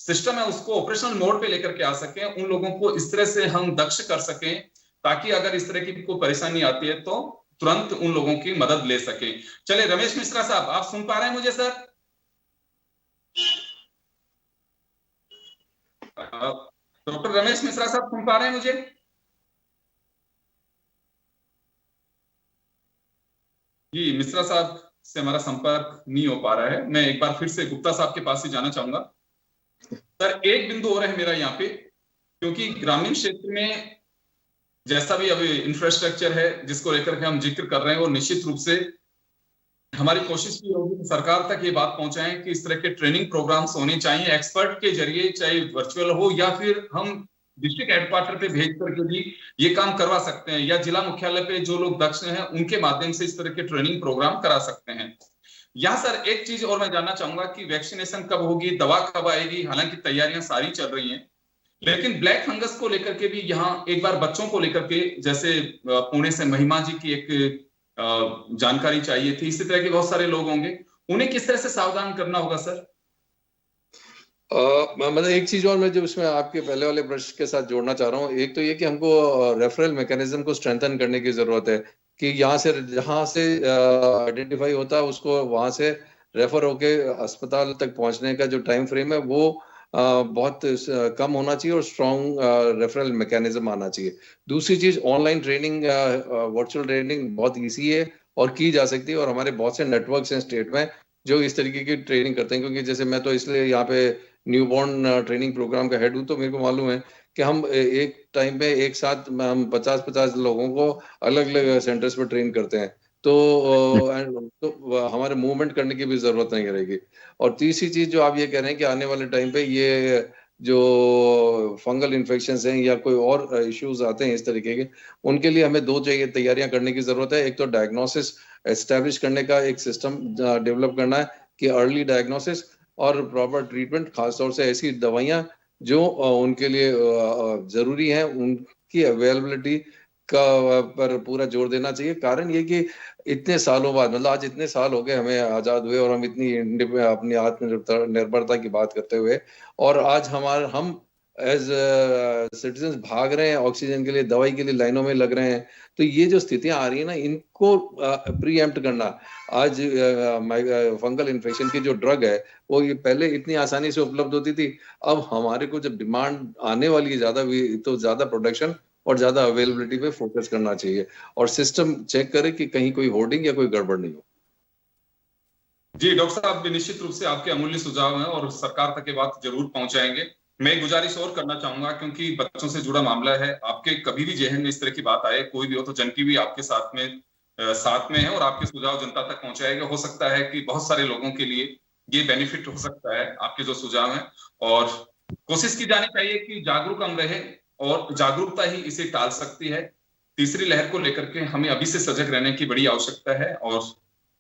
सिस्टम है उसको ऑपरेशनल मोड पे लेकर के आ सकें, उन लोगों को इस तरह से हम दक्ष कर सकें ताकि अगर इस तरह की कोई परेशानी आती है तो तुरंत उन लोगों की मदद ले सके। चले रमेश मिश्रा साहब, आप सुन पा रहे हैं मुझे सर? डॉक्टर रमेश मिश्रा साहब सुन पा रहे हैं मुझे? जी, मिश्रा साहब से हमारा संपर्क नहीं हो पा रहा है। मैं एक बार फिर से गुप्ता साहब के पास ही जाना चाहूंगा। सर, एक बिंदु और है मेरा यहाँ पे, क्योंकि ग्रामीण क्षेत्र में जैसा भी अभी इंफ्रास्ट्रक्चर है जिसको लेकर के हम जिक्र कर रहे हैं, वो निश्चित रूप से हमारी कोशिश भी होगी कि सरकार तक ये बात पहुंचाएं कि इस तरह के ट्रेनिंग प्रोग्राम्स होने चाहिए एक्सपर्ट के जरिए, चाहे वर्चुअल हो या फिर हम डिस्ट्रिक्ट हेडक्वार्टर पे भेज करके भी ये काम करवा सकते हैं, या जिला मुख्यालय पे जो लोग दक्ष हैं उनके माध्यम से इस तरह के ट्रेनिंग प्रोग्राम करा सकते हैं। यहाँ सर एक चीज और मैं जानना चाहूंगा कि वैक्सीनेशन कब होगी, दवा कब आएगी? हालांकि तैयारियां सारी चल रही हैं, लेकिन ब्लैक फंगस को लेकर के भी यहाँ एक बार बच्चों को लेकर के, जैसे पुणे से महिमा जी की एक जानकारी चाहिए थी, इसी तरह के बहुत सारे लोग होंगे, उन्हें किस तरह से सावधान करना होगा सर? मतलब एक चीज और मैं जो इसमें आपके पहले वाले प्रश्न के साथ जोड़ना चाह रहा हूँ, एक तो ये कि हमको रेफरल मैकेनिज्म को स्ट्रेंथन करने की जरूरत है कि यहाँ से जहां से आइडेंटिफाई होता है उसको वहां से रेफर होके अस्पताल तक पहुंचने का जो टाइम फ्रेम है वो बहुत कम होना चाहिए और स्ट्रॉन्ग रेफरल मैकेनिज्म आना चाहिए। दूसरी चीज, ऑनलाइन ट्रेनिंग, वर्चुअल ट्रेनिंग बहुत ईजी है और की जा सकती है, और हमारे बहुत से नेटवर्क्स हैं स्टेट में जो इस तरीके की ट्रेनिंग करते हैं। क्योंकि जैसे मैं तो इसलिए यहाँ पे न्यूबॉर्न ट्रेनिंग प्रोग्राम का हेड हूँ, तो मेरे को मालूम है कि हम एक टाइम पे एक साथ हम 50-50 लोगों को अलग अलग सेंटर्स पर ट्रेन करते हैं, तो हमारे मूवमेंट करने की भी जरूरत नहीं रहेगी। और तीसरी चीज जो आप ये कह रहे हैं कि आने वाले टाइम पे ये जो फंगल इन्फेक्शंस हैं या कोई और इश्यूज आते हैं इस तरीके के, उनके लिए हमें दो तैयारियां करने की जरूरत है। एक तो डायग्नोसिस एस्टेब्लिश करने का एक सिस्टम डेवलप करना है कि अर्ली डायग्नोसिस और प्रॉपर ट्रीटमेंट, खासतौर से ऐसी दवाइयां जो उनके लिए जरूरी हैं, उनकी अवेलेबिलिटी का पर पूरा जोर देना चाहिए। कारण ये कि इतने सालों बाद, मतलब आज इतने साल हो गए हमें आजाद हुए और हम इतनी अपनी आत्मनिर्भरता की बात करते हुए, और आज हम एज सिटीजन्स भाग रहे हैं ऑक्सीजन के लिए, दवाई के लिए लाइनों में लग रहे हैं। तो ये जो स्थितियां आ रही है ना, इनको प्रीएम्प्ट करना, आज फंगल इन्फेक्शन की जो ड्रग है वो ये पहले इतनी आसानी से उपलब्ध होती थी, अब हमारे को जब डिमांड आने वाली है ज्यादा, तो ज्यादा प्रोडक्शन और ज्यादा अवेलेबिलिटी पे फोकस करना चाहिए, और सिस्टम चेक करे कि कहीं कोई होर्डिंग या कोई गड़बड़ नहीं हो। जी डॉक्टर साहब, भी निश्चित रूप से आपके अमूल्य सुझाव हैं और सरकार तक ये बात जरूर पहुंचाएंगे। मैं एक गुजारिश और करना चाहूंगा, क्योंकि बच्चों से जुड़ा मामला है, आपके कभी भी जहन में इस तरह की बात आए, कोई भी हो, तो जन टीवी आपके साथ में है और आपके सुझाव जनता तक पहुंचाएगा। हो सकता है कि बहुत सारे लोगों के लिए ये बेनिफिट हो सकता है आपके जो सुझाव हैं, और कोशिश की जानी चाहिए कि जागरूक हम रहे, और जागरूकता ही इसे टाल सकती है। तीसरी लहर को लेकर के हमें अभी से सजग रहने की बड़ी आवश्यकता है, और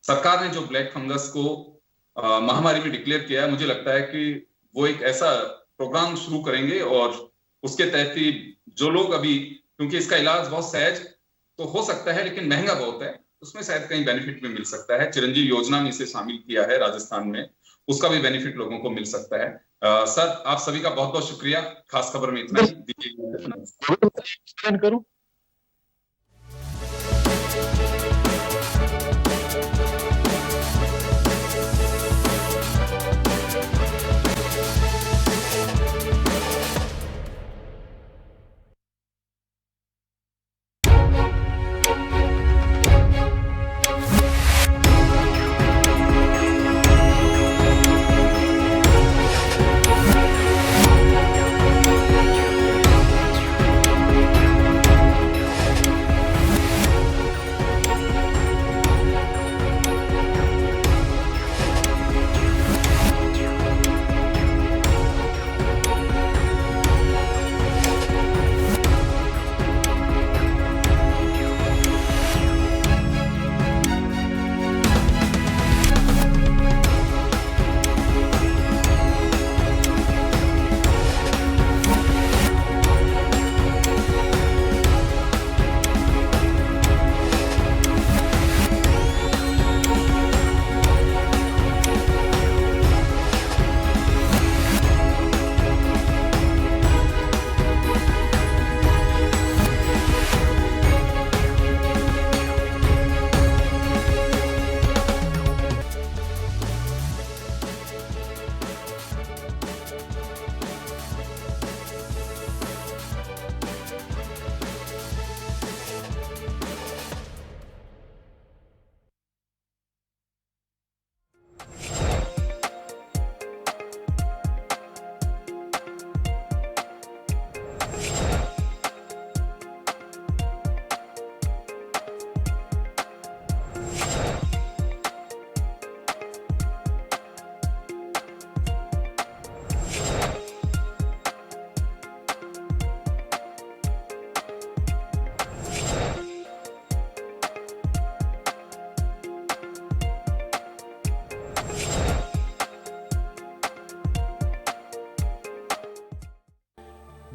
सरकार ने जो ब्लैक फंगस को महामारी में डिक्लेयर किया है, मुझे लगता है कि वो एक ऐसा प्रोग्राम शुरू करेंगे, और उसके तहत ही जो लोग अभी, क्योंकि इसका इलाज बहुत सहज तो हो सकता है लेकिन महंगा बहुत है, उसमें शायद कहीं बेनिफिट भी मिल सकता है। चिरंजीव योजना में इसे शामिल किया है राजस्थान में, उसका भी बेनिफिट लोगों को मिल सकता है। सर, आप सभी का बहुत बहुत शुक्रिया। खास खबर में इतना ही दीजिए। करूं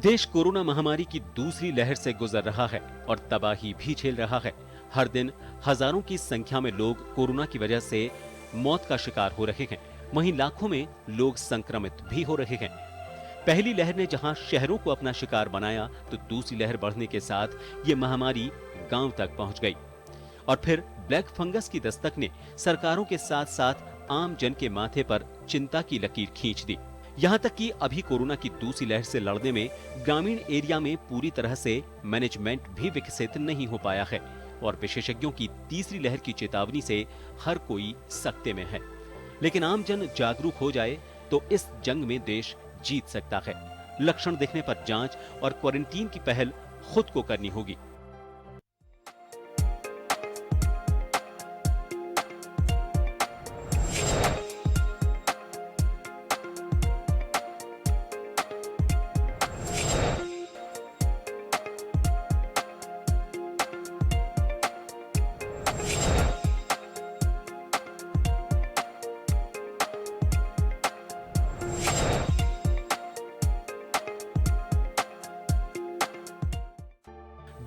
देश कोरोना महामारी की दूसरी लहर से गुजर रहा है और तबाही भी झेल रहा है। हर दिन हजारों की संख्या में लोग कोरोना की वजह से मौत का शिकार हो रहे हैं। वहीं लाखों में लोग संक्रमित भी हो रहे हैं। पहली लहर ने जहां शहरों को अपना शिकार बनाया, तो दूसरी लहर बढ़ने के साथ ये महामारी गांव तक पहुंच गई। और फिर ब्लैक फंगस की दस्तक ने सरकारों के साथ साथ आम जन के माथे पर चिंता की लकीर खींच दी। यहाँ तक कि अभी कोरोना की दूसरी लहर से लड़ने में ग्रामीण एरिया में पूरी तरह से मैनेजमेंट भी विकसित नहीं हो पाया है और विशेषज्ञों की तीसरी लहर की चेतावनी से हर कोई सकते में है। लेकिन आम जन जागरूक हो जाए तो इस जंग में देश जीत सकता है। लक्षण दिखने पर जांच और क्वारंटीन की पहल खुद को करनी होगी।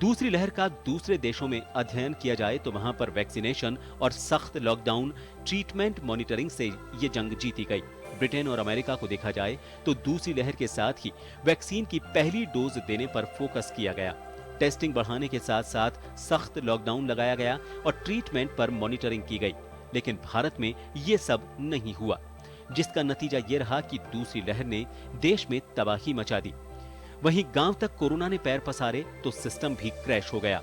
दूसरी लहर का दूसरे देशों में अध्ययन किया जाए तो वहां पर वैक्सीनेशन और सख्त लॉकडाउन, ट्रीटमेंट, मॉनिटरिंग से ये जंग जीती गई। ब्रिटेन और अमेरिका को देखा जाए तो दूसरी लहर के साथ ही वैक्सीन की पहली डोज देने पर फोकस किया गया। टेस्टिंग बढ़ाने के साथ साथ सख्त लॉकडाउन लगाया गया और ट्रीटमेंट पर मॉनिटरिंग की गई। लेकिन भारत में ये सब नहीं हुआ, जिसका नतीजा ये रहा कि दूसरी लहर ने देश में तबाही मचा दी। वहीं गांव तक कोरोना ने पैर पसारे तो सिस्टम भी क्रैश हो गया।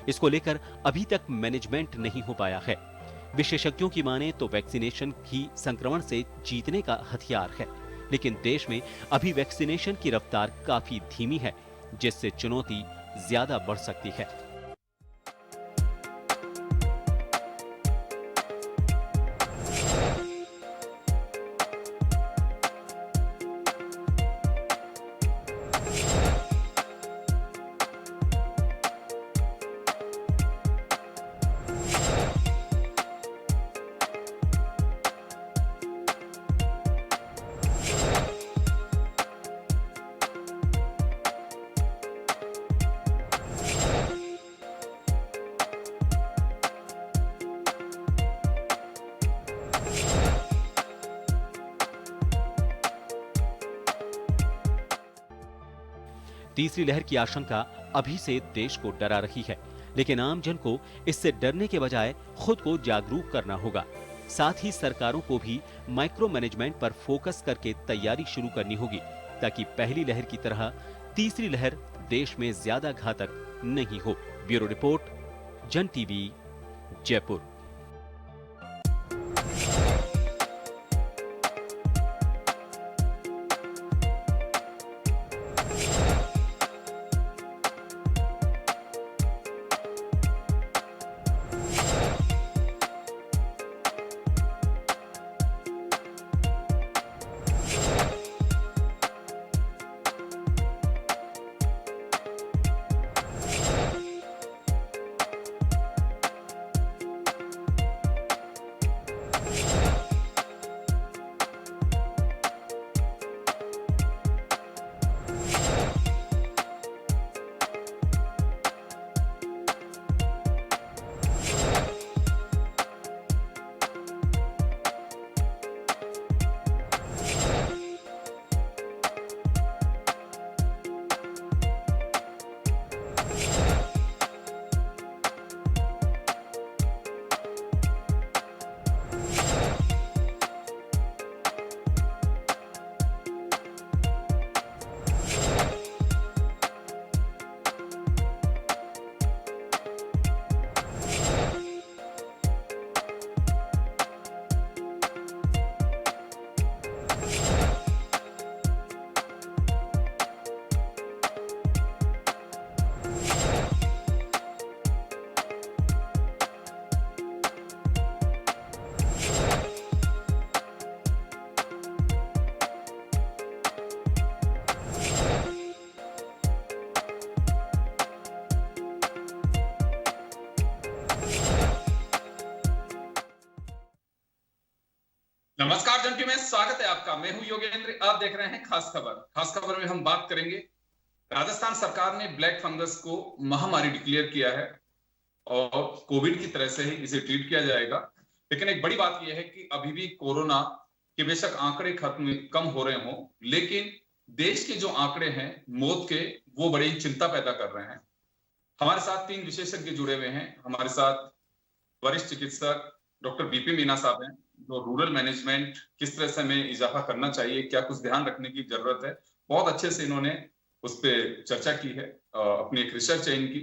इसको लेकर अभी तक मैनेजमेंट नहीं हो पाया है। विशेषज्ञों की माने तो वैक्सीनेशन ही संक्रमण से जीतने का हथियार है, लेकिन देश में अभी वैक्सीनेशन की रफ्तार काफी धीमी है, जिससे चुनौती ज्यादा बढ़ सकती है। तीसरी लहर की आशंका अभी से देश को डरा रही है, लेकिन आम जन को इससे डरने के बजाय खुद को जागरूक करना होगा। साथ ही सरकारों को भी माइक्रो मैनेजमेंट पर फोकस करके तैयारी शुरू करनी होगी, ताकि पहली लहर की तरह तीसरी लहर देश में ज्यादा घातक नहीं हो। ब्यूरो रिपोर्ट, जन टीवी, जयपुर। नमस्कार जन टीवी में स्वागत है आपका। मैं हूं योगेंद्र, आप देख रहे हैं खास खबर। खास खबर में हम बात करेंगे राजस्थान सरकार ने ब्लैक फंगस को महामारी डिक्लेयर किया है और कोविड की तरह से ही इसे ट्रीट किया जाएगा। लेकिन एक बड़ी बात यह है कि अभी भी कोरोना के बेशक आंकड़े कम हो रहे हों, लेकिन देश के जो आंकड़े हैं मौत के, वो बड़ी चिंता पैदा कर रहे हैं। हमारे साथ 3 विशेषज्ञ जुड़े हुए हैं। हमारे साथ वरिष्ठ चिकित्सक डॉक्टर बीपी मीना साहब हैं, जो रूरल मैनेजमेंट किस तरह से हमें इजाफा करना चाहिए, क्या कुछ ध्यान रखने की जरूरत है, बहुत अच्छे से इन्होंने उस पर चर्चा की है, अपनी एक रिसर्च है इनकी।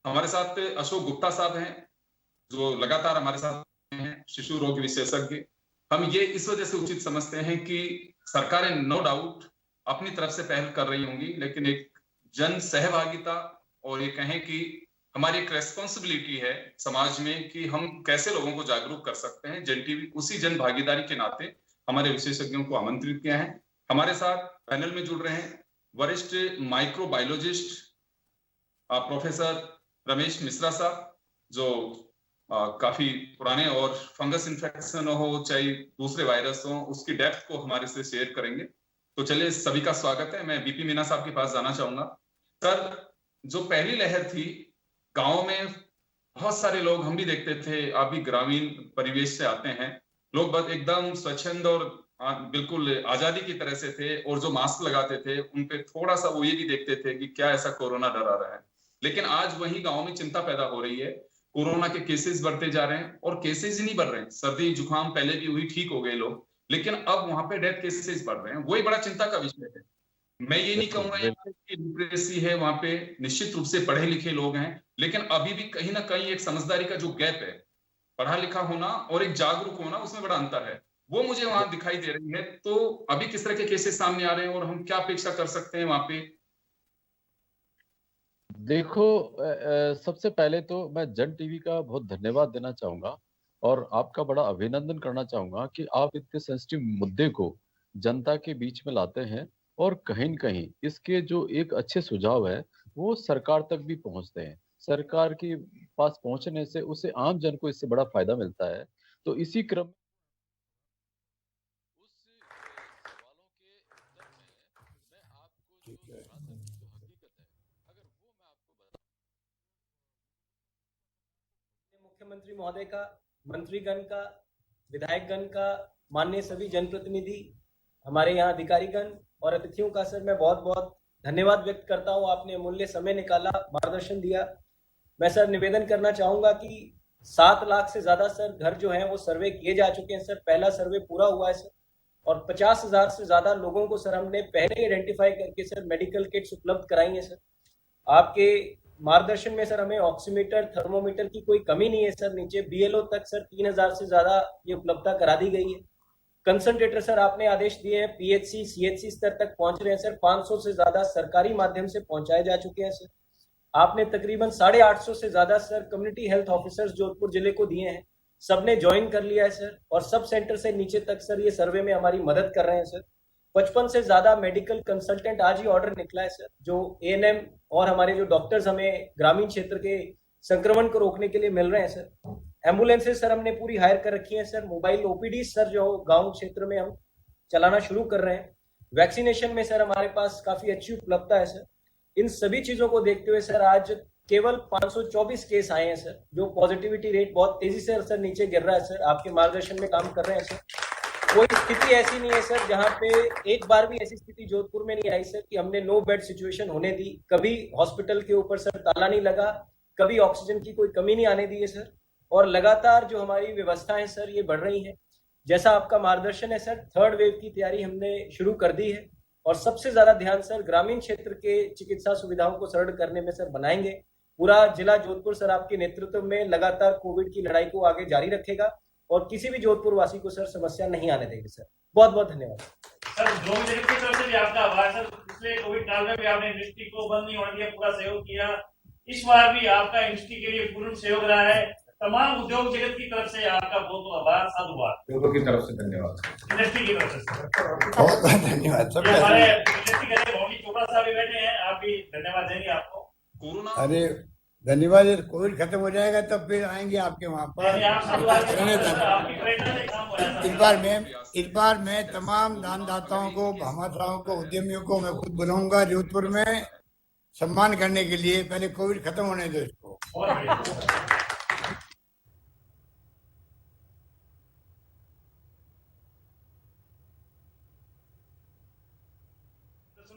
हमारे साथ अशोक गुप्ता साहब हैं, जो लगातार हमारे साथ हैं, शिशु रोग विशेषज्ञ। हम ये इस वजह से उचित समझते हैं कि सरकारें नो डाउट अपनी तरफ से पहल कर रही होंगी, लेकिन एक जन सहभागिता और ये कहें कि हमारी एक रेस्पॉन्सिबिलिटी है समाज में कि हम कैसे लोगों को जागरूक कर सकते हैं। जन टीवी उसी जन भागीदारी के नाते हमारे विशेषज्ञों को आमंत्रित किया है। हमारे साथ पैनल में जुड़ रहे हैं वरिष्ठ माइक्रोबायोलॉजिस्ट प्रोफेसर रमेश मिश्रा साहब, जो काफी पुराने और फंगस इन्फेक्शन हो चाहे दूसरे वायरस हो, उसकी डेप्थ को हमारे से शेयर करेंगे। तो चलिए, सभी का स्वागत है। मैं बीपी मीना साहब के पास जाना चाहूंगा। सर, जो पहली लहर थी, गांव में बहुत सारे लोग, हम भी देखते थे, आप भी ग्रामीण परिवेश से आते हैं, लोग बस एकदम स्वच्छंद और बिल्कुल आजादी की तरह से थे, और जो मास्क लगाते थे उन पे थोड़ा सा वो ये भी देखते थे कि क्या ऐसा कोरोना डरा रहा है। लेकिन आज वही गांव में चिंता पैदा हो रही है, कोरोना के केसेस बढ़ते जा रहे हैं, और केसेस ही नहीं बढ़ रहे हैं, सर्दी जुकाम पहले भी हुई, ठीक हो गए लोग, लेकिन अब वहां पे डेथ केसेस बढ़ रहे हैं। वही बड़ा चिंता का विषय है। मैं ये नहीं कहूंगा यहाँ की लिटरेसी है, वहां पे निश्चित रूप से पढ़े लिखे लोग हैं, लेकिन अभी भी कहीं ना कहीं एक समझदारी का जो गैप है, पढ़ा लिखा होना और एक जागरूक होना, उसमें बड़ा अंतर है, वो मुझे वहां दिखाई दे रही है। तो अभी किस तरह के केसेस सामने आ रहे हैं और हम क्या अपेक्षा कर सकते हैं वहां पे? देखो, सबसे पहले तो मैं जन टीवी का बहुत धन्यवाद देना चाहूंगा और आपका बड़ा अभिनंदन करना चाहूंगा कि आप इतने सेंसिटिव मुद्दे को जनता के बीच में लाते हैं और कहीं न कहीं इसके जो एक अच्छे सुझाव है वो सरकार तक भी पहुंचते हैं। सरकार के पास पहुंचने से उसे आम जन को इससे बड़ा फायदा मिलता है। तो इसी क्रम उस सवालों के उत्तर में मैं आपको जो धरातल की जो हकीकत है, अगर वो मैं आपको बता मुख्यमंत्री महोदय का, मंत्रीगण का, विधायकगण का, माननीय सभी जनप्रतिनिधि, हमारे यहाँ अधिकारीगण और अतिथियों का सर मैं बहुत बहुत धन्यवाद व्यक्त करता हूँ। आपने अमूल्य समय निकाला, मार्गदर्शन दिया। मैं सर निवेदन करना चाहूंगा कि 7 लाख से ज्यादा सर घर जो हैं वो सर्वे किए जा चुके हैं सर। पहला सर्वे पूरा हुआ है सर, और 50,000 से ज्यादा लोगों को सर हमने पहले आइडेंटिफाई करके सर मेडिकल किट्स उपलब्ध कराई है सर। आपके मार्गदर्शन में सर हमें ऑक्सीमीटर, थर्मोमीटर की कोई कमी नहीं है सर। नीचे बीएलओ तक सर 3,000 से ज्यादा ये उपलब्धता करा दी गई है। कंसंट्रेटर सर आपने आदेश दिए हैं, पीएचसी, सीएचसी स्तर तक पहुंच रहे हैं सर। 500 से ज्यादा सरकारी माध्यम से पहुंचाए जा चुके हैं सर। आपने तकरीबन 850 से ज्यादा sir community health officers Jodhpur जिले को दिए हैं, सबने ज्वाइन कर लिया है सर। और सब सेंटर से नीचे तक सर ये सर्वे में हमारी मदद कर रहे हैं सर। 55 से ज्यादा मेडिकल कंसल्टेंट आज ही ऑर्डर निकला है सर, जो एएनएम और हमारे जो डॉक्टर्स हमें ग्रामीण क्षेत्र के संक्रमण को रोकने के लिए मिल रहे हैं सर। एम्बुलेंसेज सर हमने पूरी हायर कर रखी है सर। मोबाइल ओपीडी सर जो गांव क्षेत्र में हम चलाना शुरू कर रहे हैं। वैक्सीनेशन में सर हमारे पास काफी अच्छी उपलब्धता है सर। इन सभी चीजों को देखते हुए सर आज केवल 524 केस आए हैं सर, जो पॉजिटिविटी रेट बहुत तेजी से सर नीचे गिर रहा है सर। आपके मार्गदर्शन में काम कर रहे हैं सर। कोई स्थिति ऐसी नहीं है सर जहां पे एक बार भी ऐसी स्थिति जोधपुर में नहीं आई सर कि हमने नो बेड सिचुएशन होने दी। कभी हॉस्पिटल के ऊपर सर ताला नहीं लगा, कभी ऑक्सीजन की कोई कमी नहीं आने दी है सर। और लगातार जो हमारी व्यवस्थाएं सर ये बढ़ रही हैं, जैसा आपका मार्गदर्शन है सर। 3rd वेव की तैयारी हमने शुरू कर दी है, और सबसे ज्यादा ध्यान सर ग्रामीण क्षेत्र के चिकित्सा सुविधाओं को सरल करने में सर बनाएंगे। पूरा जिला जोधपुर सर आपके नेतृत्व में लगातार कोविड की लड़ाई को आगे जारी रखेगा, और किसी भी जोधपुर वासी को सर समस्या नहीं आने देंगे सर। बहुत बहुत धन्यवाद सर। ड्रोन की तरफ से भी आपका आभार सर। पिछले कोविड काल में भी आपने इंडस्ट्री को बंद नहीं होने दिया, पूरा सहयोग किया। इस बार भी आपका इंडस्ट्री के लिए पूर्ण सहयोग रहा है। तमाम उद्योग जगत की तरफ से आपका बहुत बहुत आभार, साधुवाद। लोगों की तरफ से धन्यवाद, इंडस्ट्री की तरफ से बहुत बहुत धन्यवाद सर। हमारे इंडस्ट्री के भौनी चोपड़ा साहब भी बैठे हैं, आप भी धन्यवाद देंगे आपको। कोरोना अरे धन्यवाद। कोविड खत्म हो जाएगा तब फिर आएंगे आपके वहाँ पर। यानी आप साधुवाद के आपकी प्रेरणा से काम हो रहा है। इस बार मैं तमाम दानदाताओं को, भामाशाहों को, उद्यमियों को मैं खुद बुलाऊंगा जोधपुर में सम्मान करने के लिए। पहले कोविड खत्म होने दो इसको। बहुत बढ़िया।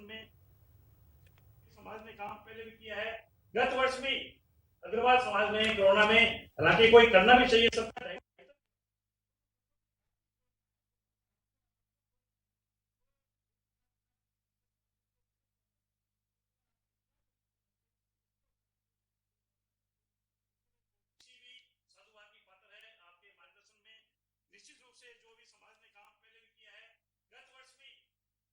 में समाज ने काम पहले भी किया है। गत वर्ष भी अग्रवाल समाज में कोरोना में, हालांकि कोई करना भी चाहिए सबका निश्चित रूप से जो भी समाज ने काम पहले भी किया है। गत वर्ष भी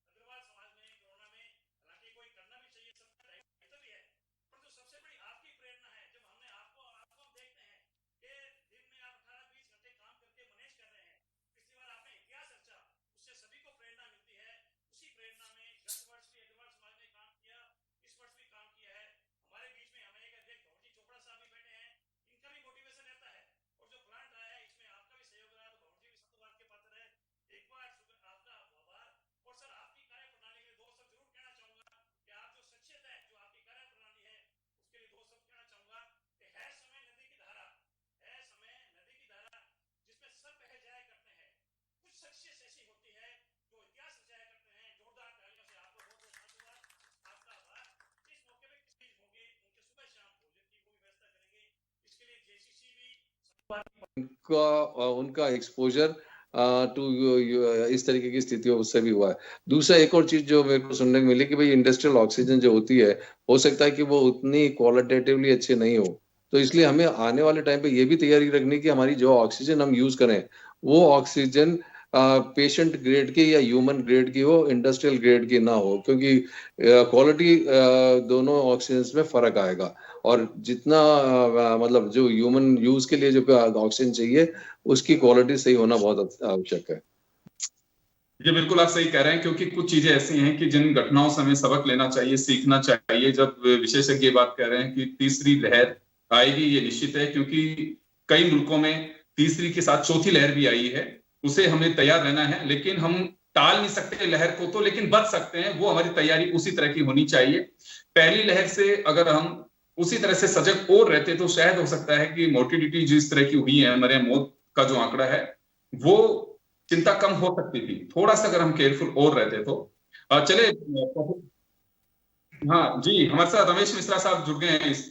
अग्रवाल समाज में कोरोना में, हालांकि कोई करना भी चाहिए सबका दायित्व भी है, पर जो सबसे बड़ी आपकी प्रेरणा है, जब हमने आपको हम देखते हैं कि दिन में आप 18-20 घंटे काम करके मैनेज कर रहे हैं। पिछली बार आपने इतिहास रचा, उससे सभी को प्रेरणा मिलती है। उसी प्रेरणा में गत वर्ष भी अग्रवाल समाज ने काम किया, इस वर्ष भी काम किया है। हमारे बीच में हमें एक अध्यक्ष भवजी चोपड़ा साहब भी बैठे हैं, इनका भी मोटिवेशन रहता है, और जो प्लांट आया है इसमें आपका भी सहयोग रहा, तो भवजी भी साधुवाद के पात्र है। एक बार आपका आभार। और सर, आपकी कार्य प्रणाली के लिए दो शब्द जरूर कहना चाहूंगा कि आप जो सचेत है, जो आपकी कार्य प्रणाली है, उसके लिए दो शब्द कहना चाहूंगा कि है समय नदी की धारा, है समय नदी की धारा जिसमें सब बह जाया करते हैं। कुछ शख्सियत ऐसी होती है जो इतिहास रचाया करते हैं। जोरदार तालियों से आपको बहुत बहुत धन्यवाद, आपका आभार। इस मौके पे किस होंगे उनके सुबह शाम भोजन की वो व्यवस्था करेंगे, इसके लिए जेसीसी भी उनका एक्सपोजर टू इस तरीके की स्थितियों से भी हुआ है। दूसरा एक और चीज जो मेरे को सुनने को मिली कि भाई इंडस्ट्रियल ऑक्सीजन जो होती है, हो सकता है कि वो उतनी क्वालिटेटिवली अच्छी नहीं हो, तो इसलिए हमें आने वाले टाइम पे ये भी तैयारी रखनी कि हमारी जो ऑक्सीजन हम यूज करें वो ऑक्सीजन पेशेंट ग्रेड की या ह्यूमन ग्रेड की हो, इंडस्ट्रियल ग्रेड की ना हो, क्योंकि क्वालिटी दोनों ऑक्सीजन में फर्क आएगा। और जितना मतलब जो ह्यूमन यूज के लिए जो ऑक्सीजन चाहिए उसकी क्वालिटी सही होना बहुत आवश्यक है। ये बिल्कुल आप सही कह रहे हैं, क्योंकि कुछ चीजें ऐसी हैं कि जिन घटनाओं से हमें सबक लेना चाहिए, सीखना चाहिए। जब विशेषज्ञ बात कर रहे हैं कि तीसरी लहर आएगी, ये निश्चित है, क्योंकि कई मुल्कों में तीसरी के साथ चौथी लहर भी आई है। उसे हमें तैयार रहना है, लेकिन हम टाल नहीं सकते लहर को तो, लेकिन बच सकते हैं। वो हमारी तैयारी उसी तरह की होनी चाहिए। पहली लहर से अगर हम उसी तरह से सजग और रहते तो शायद हो सकता है कि मोर्टिलिटी जिस तरह की हुई है, हमारे मौत का जो आंकड़ा है, वो चिंता कम हो सकती थी। थोड़ा सा अगर हम केयरफुल और रहते तो। चले, हाँ जी, हमारे साथ रमेश मिश्रा साहब जुड़ गए हैं, इस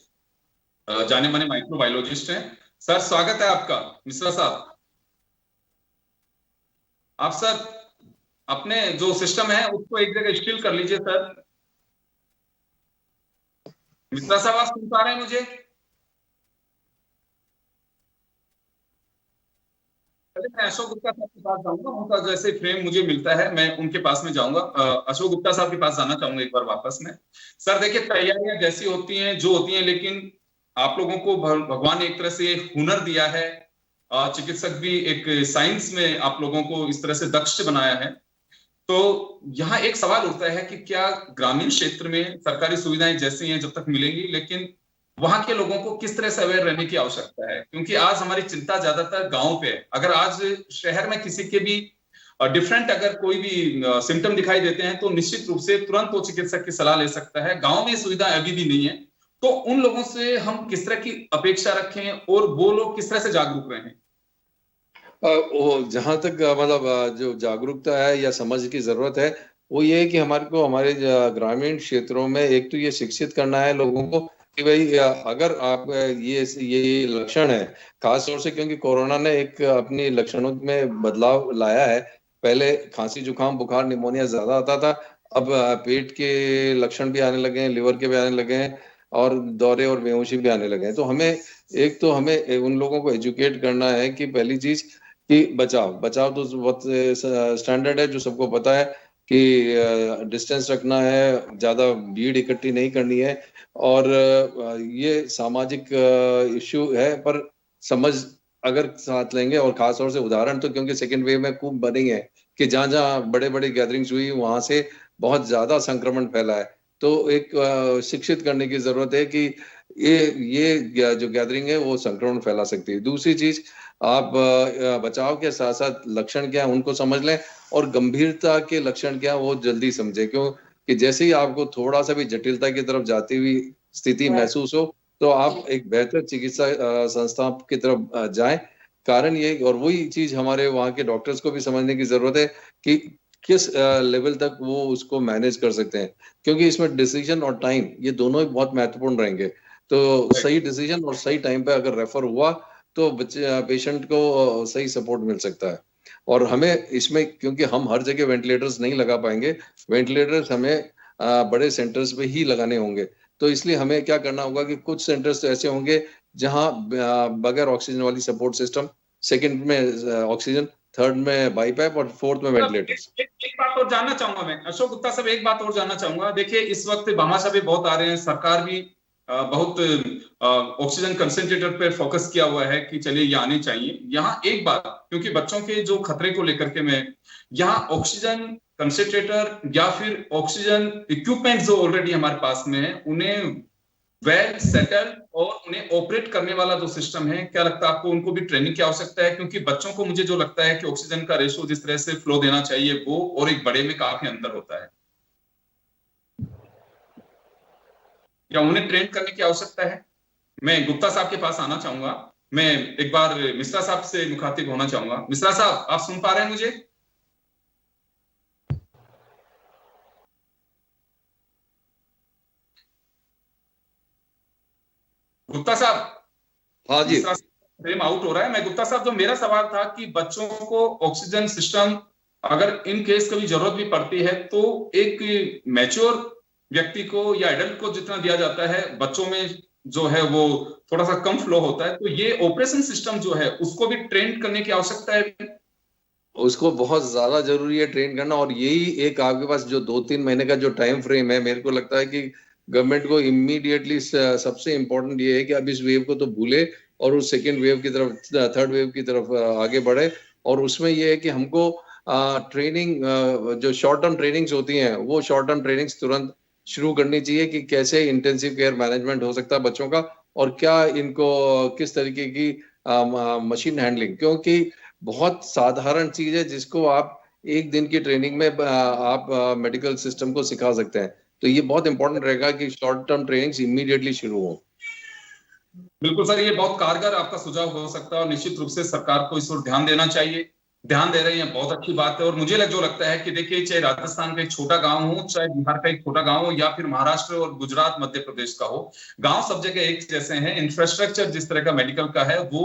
जाने माने माइक्रोबायोलॉजिस्ट हैं। सर, स्वागत है आपका मिश्रा साहब। आप सर अपने जो सिस्टम है उसको एक जगह स्टिल कर लीजिए सर। मिश्रा साहब, आप सुन पा रहे हैं मुझे? मैं अशोक गुप्ता साहब के पास जाऊंगा, उनका जैसे फ्रेम मुझे मिलता है मैं उनके पास में जाऊंगा। अशोक गुप्ता साहब के पास जाना चाहूंगा एक बार वापस में। सर देखिए, तैयारियां जैसी होती हैं जो होती हैं, लेकिन आप लोगों को भगवान ने एक तरह से हुनर दिया है। चिकित्सक भी एक साइंस में आप लोगों को इस तरह से दक्ष बनाया है। तो यहाँ एक सवाल उठता है कि क्या ग्रामीण क्षेत्र में सरकारी सुविधाएं जैसी हैं जब तक मिलेंगी, लेकिन वहां के लोगों को किस तरह से अवेयर रहने की आवश्यकता है? क्योंकि आज हमारी चिंता ज्यादातर गांव पे है। अगर आज शहर में किसी के भी डिफरेंट अगर कोई भी सिम्टम दिखाई देते हैं तो निश्चित रूप से तुरंत वो चिकित्सक की सलाह ले सकता है। गांव में सुविधा अभी भी नहीं है, तो उन लोगों से हम किस तरह की अपेक्षा रखें और वो लोग किस तरह से जागरूक रहें? जहां तक मतलब जो जागरूकता है या समझ की जरूरत है, वो ये है कि हमारे ग्रामीण क्षेत्रों में एक तो ये शिक्षित करना है लोगों को कि भाई अगर आप ये लक्षण है, खास तौर से क्योंकि कोरोना ने एक अपनी लक्षणों में बदलाव लाया है। पहले खांसी जुकाम बुखार निमोनिया ज्यादा आता था, अब पेट के लक्षण भी आने लगे हैं, लिवर के भी आने लगे हैं, और दौरे और बेहोशी भी आने लगे हैं। तो हमें उन लोगों को एजुकेट करना है कि पहली चीज कि बचाव तो बहुत स्टैंडर्ड है, जो सबको पता है कि डिस्टेंस रखना है, ज्यादा भीड़ इकट्ठी नहीं करनी है, और ये सामाजिक इश्यू है, पर समझ अगर साथ लेंगे, और खासतौर से उदाहरण तो क्योंकि सेकेंड वेव में खूब बनी है कि जहां जहां बड़े बड़े गैदरिंग्स हुई वहां से बहुत ज्यादा संक्रमण फैला है। तो एक शिक्षित करने की जरूरत है कि ये जो गैदरिंग है वो संक्रमण फैला सकती है। दूसरी चीज, आप बचाव के साथ साथ लक्षण क्या है उनको समझ लें और गंभीरता के लक्षण क्या है वो जल्दी समझें, क्योंकि जैसे ही आपको थोड़ा सा भी जटिलता की तरफ जाती हुई स्थिति महसूस हो तो आप एक बेहतर चिकित्सा संस्था की तरफ जाएं। कारण ये, और वही चीज हमारे वहाँ के डॉक्टर्स को भी समझने की जरूरत है कि किस लेवल तक वो उसको मैनेज कर सकते हैं, क्योंकि इसमें डिसीजन और टाइम ये दोनों ही बहुत महत्वपूर्ण रहेंगे। तो सही डिसीजन और सही टाइम पे अगर रेफर हुआ तो बच्चे पेशेंट को सही सपोर्ट मिल सकता है। और हमें इसमें, क्योंकि हम हर जगह वेंटिलेटर्स नहीं लगा पाएंगे, वेंटिलेटर्स हमें बड़े सेंटर्स पे ही लगाने होंगे। तो इसलिए हमें क्या करना होगा कि कुछ सेंटर्स तो ऐसे होंगे जहां बगैर ऑक्सीजन वाली सपोर्ट सिस्टम, सेकंड में ऑक्सीजन, थर्ड में बाईपैप और फोर्थ में वेंटिलेटर्स। एक बात और जानना चाहूंगा मैं, अशोक गुप्ता साहब, एक बात और जानना चाहूंगा। देखिए, इस वक्त भामाशाह भी बहुत आ रहे हैं, सरकार भी बहुत ऑक्सीजन कंसेंट्रेटर पे फोकस किया हुआ है कि चलिए ये आने चाहिए। यहाँ एक बात, क्योंकि बच्चों के जो खतरे को लेकर के मैं यहाँ ऑक्सीजन कंसेंट्रेटर या फिर ऑक्सीजन इक्विपमेंट जो ऑलरेडी हमारे पास में है उन्हें वेल सेटल्ड और उन्हें ऑपरेट करने वाला जो सिस्टम है, क्या लगता है आपको उनको भी ट्रेनिंग की आवश्यकता है? क्योंकि बच्चों को मुझे जो लगता है कि ऑक्सीजन का रेशो जिस तरह से फ्लो देना चाहिए वो और एक बड़े में काफी अंतर होता है, या उन्हें ट्रेन करने की आवश्यकता है? मैं गुप्ता साहब के पास आना चाहूंगा। मैं एक बार मिश्रा साहब से मुखातिब होना चाहूंगा। मिश्रा साहब, आप सुन पा रहे हैं मुझे? गुप्ता साहब? हाँ जी। फ्रेम आउट हो रहा है। मैं गुप्ता साहब, जो मेरा सवाल था कि बच्चों को ऑक्सीजन सिस्टम अगर इन केस कभी जरूरत भी पड़ती है तो एक मैच्योर व्यक्ति को या एडल्ट को जितना दिया जाता है, बच्चों में जो है वो थोड़ा सा कम फ्लो होता है। तो ये ऑपरेशन सिस्टम जो है उसको भी ट्रेन करने की आवश्यकता है। उसको बहुत ज्यादा जरूरी है ट्रेन करना, और यही एक आपके पास जो 2-3 महीने का जो टाइम फ्रेम है, मेरे को लगता है कि गवर्नमेंट को इमीडिएटली सबसे इंपॉर्टेंट ये है कि अब इस वेव को तो भूले और उस सेकेंड वेव की तरफ, थर्ड वेव की तरफ आगे बढ़े। और उसमें ये है कि हमको ट्रेनिंग, जो शॉर्ट टर्म ट्रेनिंग्स होती हैं वो शॉर्ट टर्म ट्रेनिंग्स तुरंत शुरू करनी चाहिए कि कैसे इंटेंसिव केयर मैनेजमेंट हो सकता है बच्चों का, और क्या इनको किस तरीके की मशीन हैंडलिंग, क्योंकि बहुत साधारण चीज है जिसको आप एक दिन की ट्रेनिंग में आप मेडिकल सिस्टम को सिखा सकते हैं। तो ये बहुत इंपॉर्टेंट रहेगा कि शॉर्ट टर्म ट्रेनिंग्स इमीडिएटली शुरू हो। बिल्कुल सर, ये बहुत कारगर आपका सुझाव हो सकता है और निश्चित रूप से सरकार को इस ओर ध्यान देना चाहिए। ध्यान दे रही है, बहुत अच्छी बात है। और मुझे जो लगता है कि देखिए, चाहे राजस्थान का एक छोटा गांव हो, चाहे बिहार का एक छोटा गांव हो, या फिर महाराष्ट्र और गुजरात मध्य प्रदेश का हो, गांव सब जगह एक जैसे हैं। इंफ्रास्ट्रक्चर जिस तरह का मेडिकल का है वो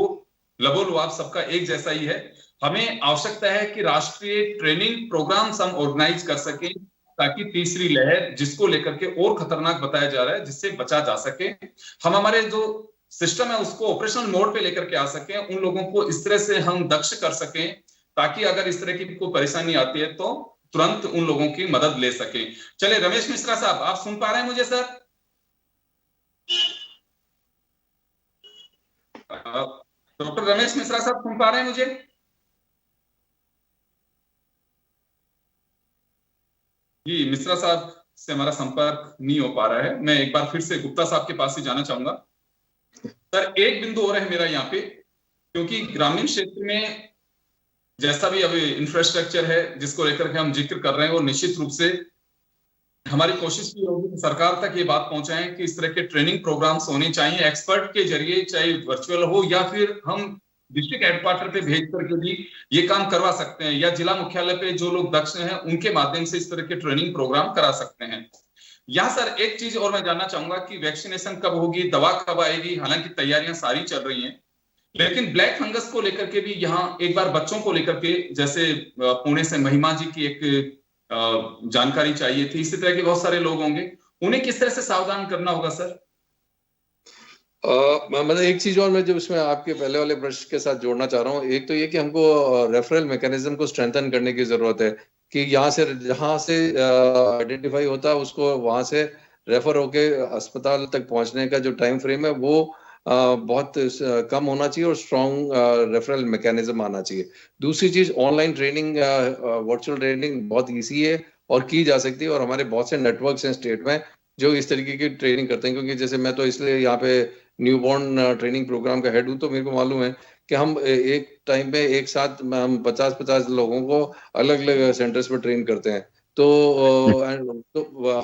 लबोलुआब सबका एक जैसा ही है। हमें आवश्यकता है कि राष्ट्रीय ट्रेनिंग प्रोग्राम्स हम ऑर्गेनाइज कर सकें ताकि तीसरी लहर जिसको लेकर के और खतरनाक बताया जा रहा है, जिससे बचा जा सके, हम हमारे जो सिस्टम है उसको ऑपरेशनल मोड पे लेकर के आ सकें, उन लोगों को इस तरह से हम दक्ष कर सकें ताकि अगर इस तरह की कोई परेशानी आती है तो तुरंत उन लोगों की मदद ले सके। चले रमेश मिश्रा साहब, आप सुन पा रहे हैं मुझे सर? डॉक्टर रमेश मिश्रा साहब सुन पा रहे हैं मुझे? जी, मिश्रा साहब से हमारा संपर्क नहीं हो पा रहा है। मैं एक बार फिर से गुप्ता साहब के पास ही जाना चाहूंगा। सर, एक बिंदु और है मेरा यहाँ पे, क्योंकि ग्रामीण क्षेत्र में जैसा भी अभी इंफ्रास्ट्रक्चर है जिसको लेकर के हम जिक्र कर रहे हैं, और निश्चित रूप से हमारी कोशिश भी होगी कि सरकार तक ये बात पहुंचाएं कि इस तरह के ट्रेनिंग प्रोग्राम्स होने चाहिए एक्सपर्ट के जरिए, चाहे वर्चुअल हो या फिर हम डिस्ट्रिक्ट हेडक्वार्टर पे भेज करके भी ये काम करवा सकते हैं, या जिला मुख्यालय पे जो लोग दक्ष हैं उनके माध्यम से इस तरह के ट्रेनिंग प्रोग्राम करा सकते हैं। यहाँ सर एक चीज और मैं जानना चाहूंगा कि वैक्सीनेशन कब होगी, दवा कब आएगी? हालांकि तैयारियां सारी चल रही हैं, लेकिन ब्लैक फंगस को लेकर के भी यहाँ एक बार बच्चों को लेकर के, जैसे पुणे से महिमा जी की एक जानकारी चाहिए थी, इसी तरह के बहुत सारे लोग होंगे, उन्हें किस तरह से सावधान करना होगा सर? मतलब एक चीज और मैं जो इसमें आपके पहले वाले प्रश्न के साथ जोड़ना चाह रहा हूँ, एक तो ये कि हमको रेफरल मैकेनिज्म को स्ट्रेंथन करने की जरूरत है कि यहाँ से जहां से आइडेंटिफाई होता है उसको वहां से रेफर होके अस्पताल तक पहुंचने का जो टाइम फ्रेम है वो बहुत कम होना चाहिए और स्ट्रॉन्ग रेफरल मैकेनिज्म आना चाहिए। दूसरी चीज, ऑनलाइन ट्रेनिंग, वर्चुअल ट्रेनिंग बहुत ईजी है और की जा सकती है, और हमारे बहुत से नेटवर्क्स हैं स्टेट में जो इस तरीके की ट्रेनिंग करते हैं, क्योंकि जैसे मैं तो इसलिए यहाँ पे न्यूबॉर्न ट्रेनिंग प्रोग्राम का हेड हूँ, तो मेरे को मालूम है कि हम एक टाइम पे एक साथ हम 50-50 लोगों को अलग अलग सेंटर्स पर ट्रेन करते हैं, तो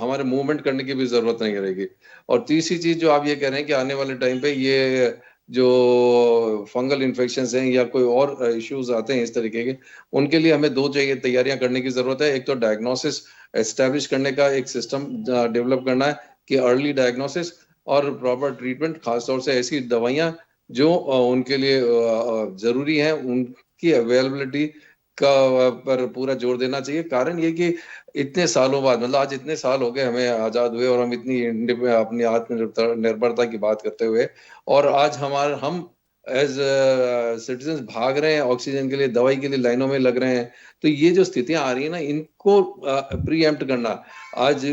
हमारे मूवमेंट करने की भी जरूरत नहीं रहेगी। और तीसरी चीज जो आप ये कह रहे हैं कि आने वाले टाइम पे ये जो फंगल इन्फेक्शंस हैं या कोई और इश्यूज आते हैं इस तरीके के, उनके लिए हमें दो चाहिए तैयारियां करने की जरूरत है। एक तो डायग्नोसिस एस्टेब्लिश करने का एक सिस्टम डेवलप करना है कि अर्ली डायग्नोसिस और प्रॉपर ट्रीटमेंट, खासतौर से ऐसी दवाइयां जो उनके लिए जरूरी हैं, उनकी अवेलेबिलिटी का पर पूरा जोर देना चाहिए। कारण ये कि इतने सालों बाद, मतलब आज इतने साल हो गए हमें आजाद हुए और हम इतनी अपनी आत्मनिर्भरता की बात करते हुए, और आज हम एज सिटीजन भाग रहे हैं ऑक्सीजन के लिए, दवाई के लिए लाइनों में लग रहे हैं। तो ये जो स्थितियां आ रही है ना, इनको प्रीएम्प्ट करना, आज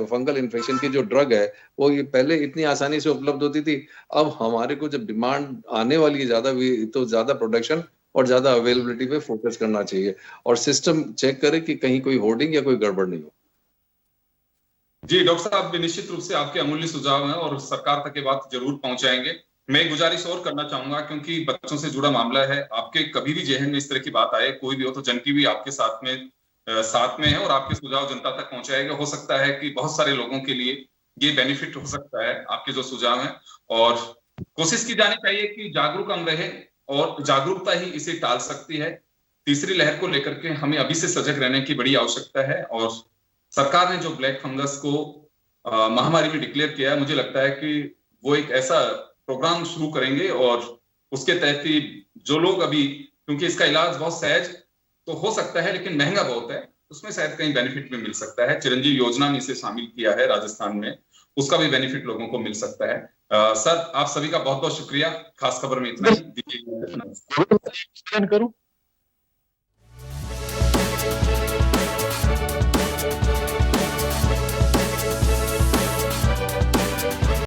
फंगल इन्फेक्शन की जो ड्रग है वो ये पहले इतनी आसानी से उपलब्ध होती थी, अब हमारे को जब डिमांड आने वाली है ज्यादा, तो ज्यादा प्रोडक्शन और ज्यादा अवेलेबिलिटी पे फोकस करना चाहिए, और सिस्टम चेक करे कि कहीं कोई होर्डिंग या कोई गड़बड़ नहीं हो। जी डॉक्टर साहब, निश्चित रूप से आपके अमूल्य सुझाव हैं और सरकार तक ये बात जरूर पहुंचाएंगे। मैं एक गुजारिश और करना चाहूंगा, क्योंकि बच्चों से जुड़ा मामला है, आपके कभी भी जहन में इस तरह की बात आए, कोई भी हो, तो जन टीवी आपके साथ में है और आपके सुझाव जनता तक पहुंचाएगा। हो सकता है कि बहुत सारे लोगों के लिए ये बेनिफिट हो सकता है आपके जो सुझाव हैं, और कोशिश की जानी चाहिए कि जागरूक हम रहे, और जागरूकता ही इसे टाल सकती है। तीसरी लहर को लेकर के हमें अभी से सजग रहने की बड़ी आवश्यकता है, और सरकार ने जो ब्लैक फंगस को महामारी में डिक्लेयर किया है, मुझे लगता है कि वो एक ऐसा प्रोग्राम शुरू करेंगे, और उसके तहत ही जो लोग अभी, क्योंकि इसका इलाज बहुत सहज तो हो सकता है लेकिन महंगा बहुत है, उसमें शायद कहीं बेनिफिट भी मिल सकता है। चिरंजीव योजना में इसे शामिल किया है राजस्थान में, उसका भी बेनिफिट लोगों को मिल सकता है। सर, आप सभी का बहुत बहुत शुक्रिया। खास खबर में इतना ही। करूं